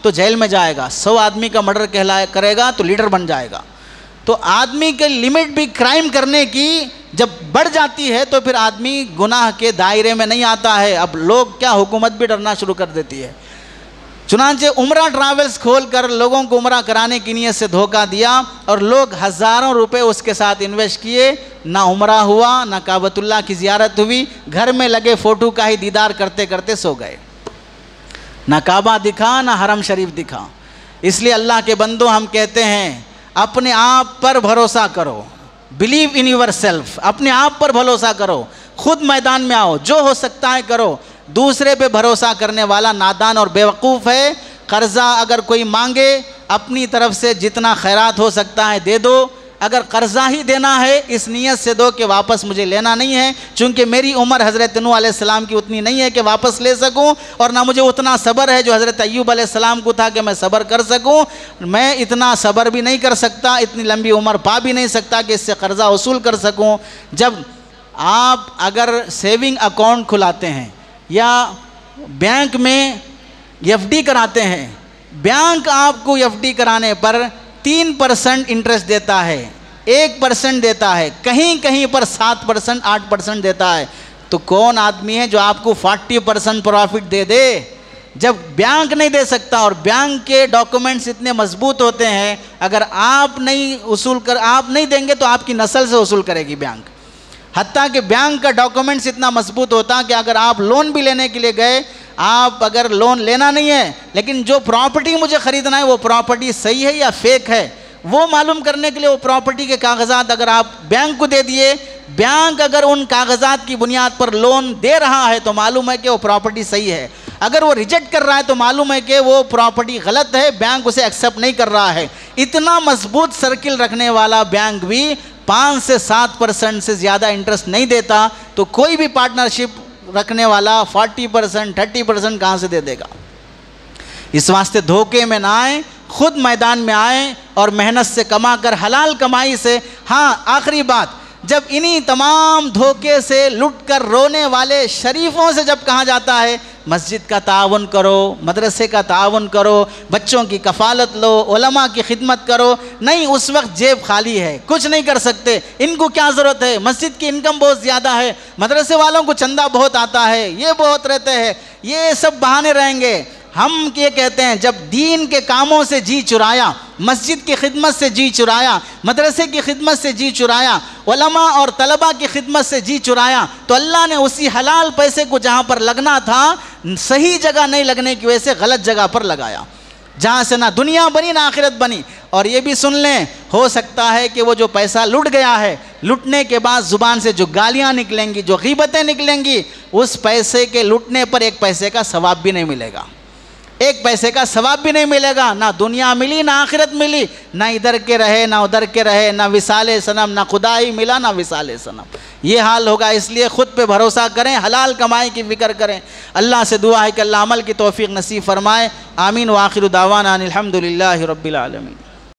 तो जेल में जाएगा, 100 आदमी का मर्डर करेगा तो लीडर बन जाएगा। तो आदमी के लिमिट भी क्राइम करने की जब बढ़ जाती है तो फिर आदमी गुनाह के दायरे में नहीं आता है। अब लोग क्या, हुकूमत भी डरना शुरू कर देती है। चुनांचे उम्रा ट्रैवल्स खोलकर लोगों को उम्रा कराने की नीयत से धोखा दिया और लोग हज़ारों रुपए उसके साथ इन्वेस्ट किए, ना उम्रा हुआ, ना काबतुल्लाह की ज़ियारत हुई, घर में लगे फ़ोटो का ही दीदार करते करते सो गए। ना काबा दिखा, ना हरम शरीफ दिखा। इसलिए अल्लाह के बंदों, हम कहते हैं अपने आप पर भरोसा करो, बिलीव इन यूर सेल्फ। अपने आप पर भरोसा करो, खुद मैदान में आओ, जो हो सकता है करो। दूसरे पे भरोसा करने वाला नादान और बेवकूफ़ है। कर्ज़ा अगर कोई मांगे, अपनी तरफ से जितना खैरात हो सकता है दे दो। अगर कर्ज़ा ही देना है, इस नीयत से दो कि वापस मुझे लेना नहीं है, चूँकि मेरी उम्र हज़रत नूह अलैहिस्सलाम की उतनी नहीं है कि वापस ले सकूँ, और ना मुझे उतना सब्र है जो हज़रत अय्यूब अलैहिस्सलाम को था कि मैं सब्र कर सकूँ। मैं इतना सब्र भी नहीं कर सकता, इतनी लंबी उम्र पा भी नहीं सकता कि इससे कर्ज़ा वसूल कर सकूँ। जब आप अगर सेविंग अकाउंट खुलाते हैं या बैंक में एफडी कराते हैं, बैंक आपको एफडी कराने पर 3% इंटरेस्ट देता है, 1% देता है, कहीं कहीं पर 7%, 8% देता है। तो कौन आदमी है जो आपको 40% प्रॉफिट दे दे? जब बैंक नहीं दे सकता और बैंक के डॉक्यूमेंट्स इतने मजबूत होते हैं, अगर आप नहीं देंगे तो आपकी नस्ल से वसूल करेगी बैंक। हत्ता कि बैंक का डॉक्यूमेंट्स इतना मजबूत होता कि अगर आप लोन भी लेने के लिए गए, आप अगर लोन लेना नहीं है लेकिन जो प्रॉपर्टी मुझे ख़रीदना है वो प्रॉपर्टी सही है या फेक है, वो मालूम करने के लिए वो प्रॉपर्टी के कागजात अगर आप बैंक को दे दिए, बैंक अगर उन कागजात की बुनियाद पर लोन दे रहा है तो मालूम है कि वो प्रॉपर्टी सही है। अगर वो रिजेक्ट कर रहा है तो मालूम है कि वो प्रॉपर्टी गलत है, बैंक उसे एक्सेप्ट नहीं कर रहा है। इतना मजबूत सर्किल रखने वाला बैंक भी 5 से 7% से ज़्यादा इंटरेस्ट नहीं देता, तो कोई भी पार्टनरशिप रखने वाला 40%, 30% कहाँ से दे देगा? इस वास्ते धोखे में ना आए, खुद मैदान में आए और मेहनत से कमा कर, हलाल कमाई से। हाँ, आखिरी बात, जब इन्हीं तमाम धोखे से लुट कर रोने वाले शरीफों से जब कहा जाता है मस्जिद का ताउन करो, मदरसे का ताउन करो, बच्चों की कफ़ालत लो, उलमा की खिदमत करो, नहीं, उस वक्त जेब खाली है, कुछ नहीं कर सकते। इनको क्या ज़रूरत है? मस्जिद की इनकम बहुत ज़्यादा है, मदरसे वालों को चंदा बहुत आता है, ये बहुत रहते हैं, ये सब बहाने रहेंगे। हम ये कहते हैं, जब दीन के कामों से जी चुराया, मस्जिद की खिदमत से जी चुराया, मदरसे की खिदमत से जी चुराया, उलमा और तलबा की खिदमत से जी चुराया, तो अल्लाह ने उसी हलाल पैसे को जहाँ पर लगना था, सही जगह नहीं लगने की वजह से गलत जगह पर लगाया, जहाँ से ना दुनिया बनी ना आखिरत बनी। और ये भी सुन लें, हो सकता है कि वो जो पैसा लुट गया है, लुटने के बाद ज़ुबान से जो गालियाँ निकलेंगी, जो ग़ीबतें निकलेंगी, उस पैसे के लुटने पर एक पैसे का सवाब भी नहीं मिलेगा, एक पैसे का सवाब भी नहीं मिलेगा। ना दुनिया मिली ना आखिरत मिली, ना इधर के रहे ना उधर के रहे, ना विसाले सनम, ना खुदा ही मिला ना विसाले सनम, ये हाल होगा। इसलिए ख़ुद पे भरोसा करें, हलाल कमाई की फ़िक्र करें। अल्लाह से दुआ है कि अल्लाह अमल की तौफ़ीक़ नसीब फ़रमाए। आमीन व आखिर दावाना अनिल हम्दुलिल्लाहि रब्बिल आलमीन।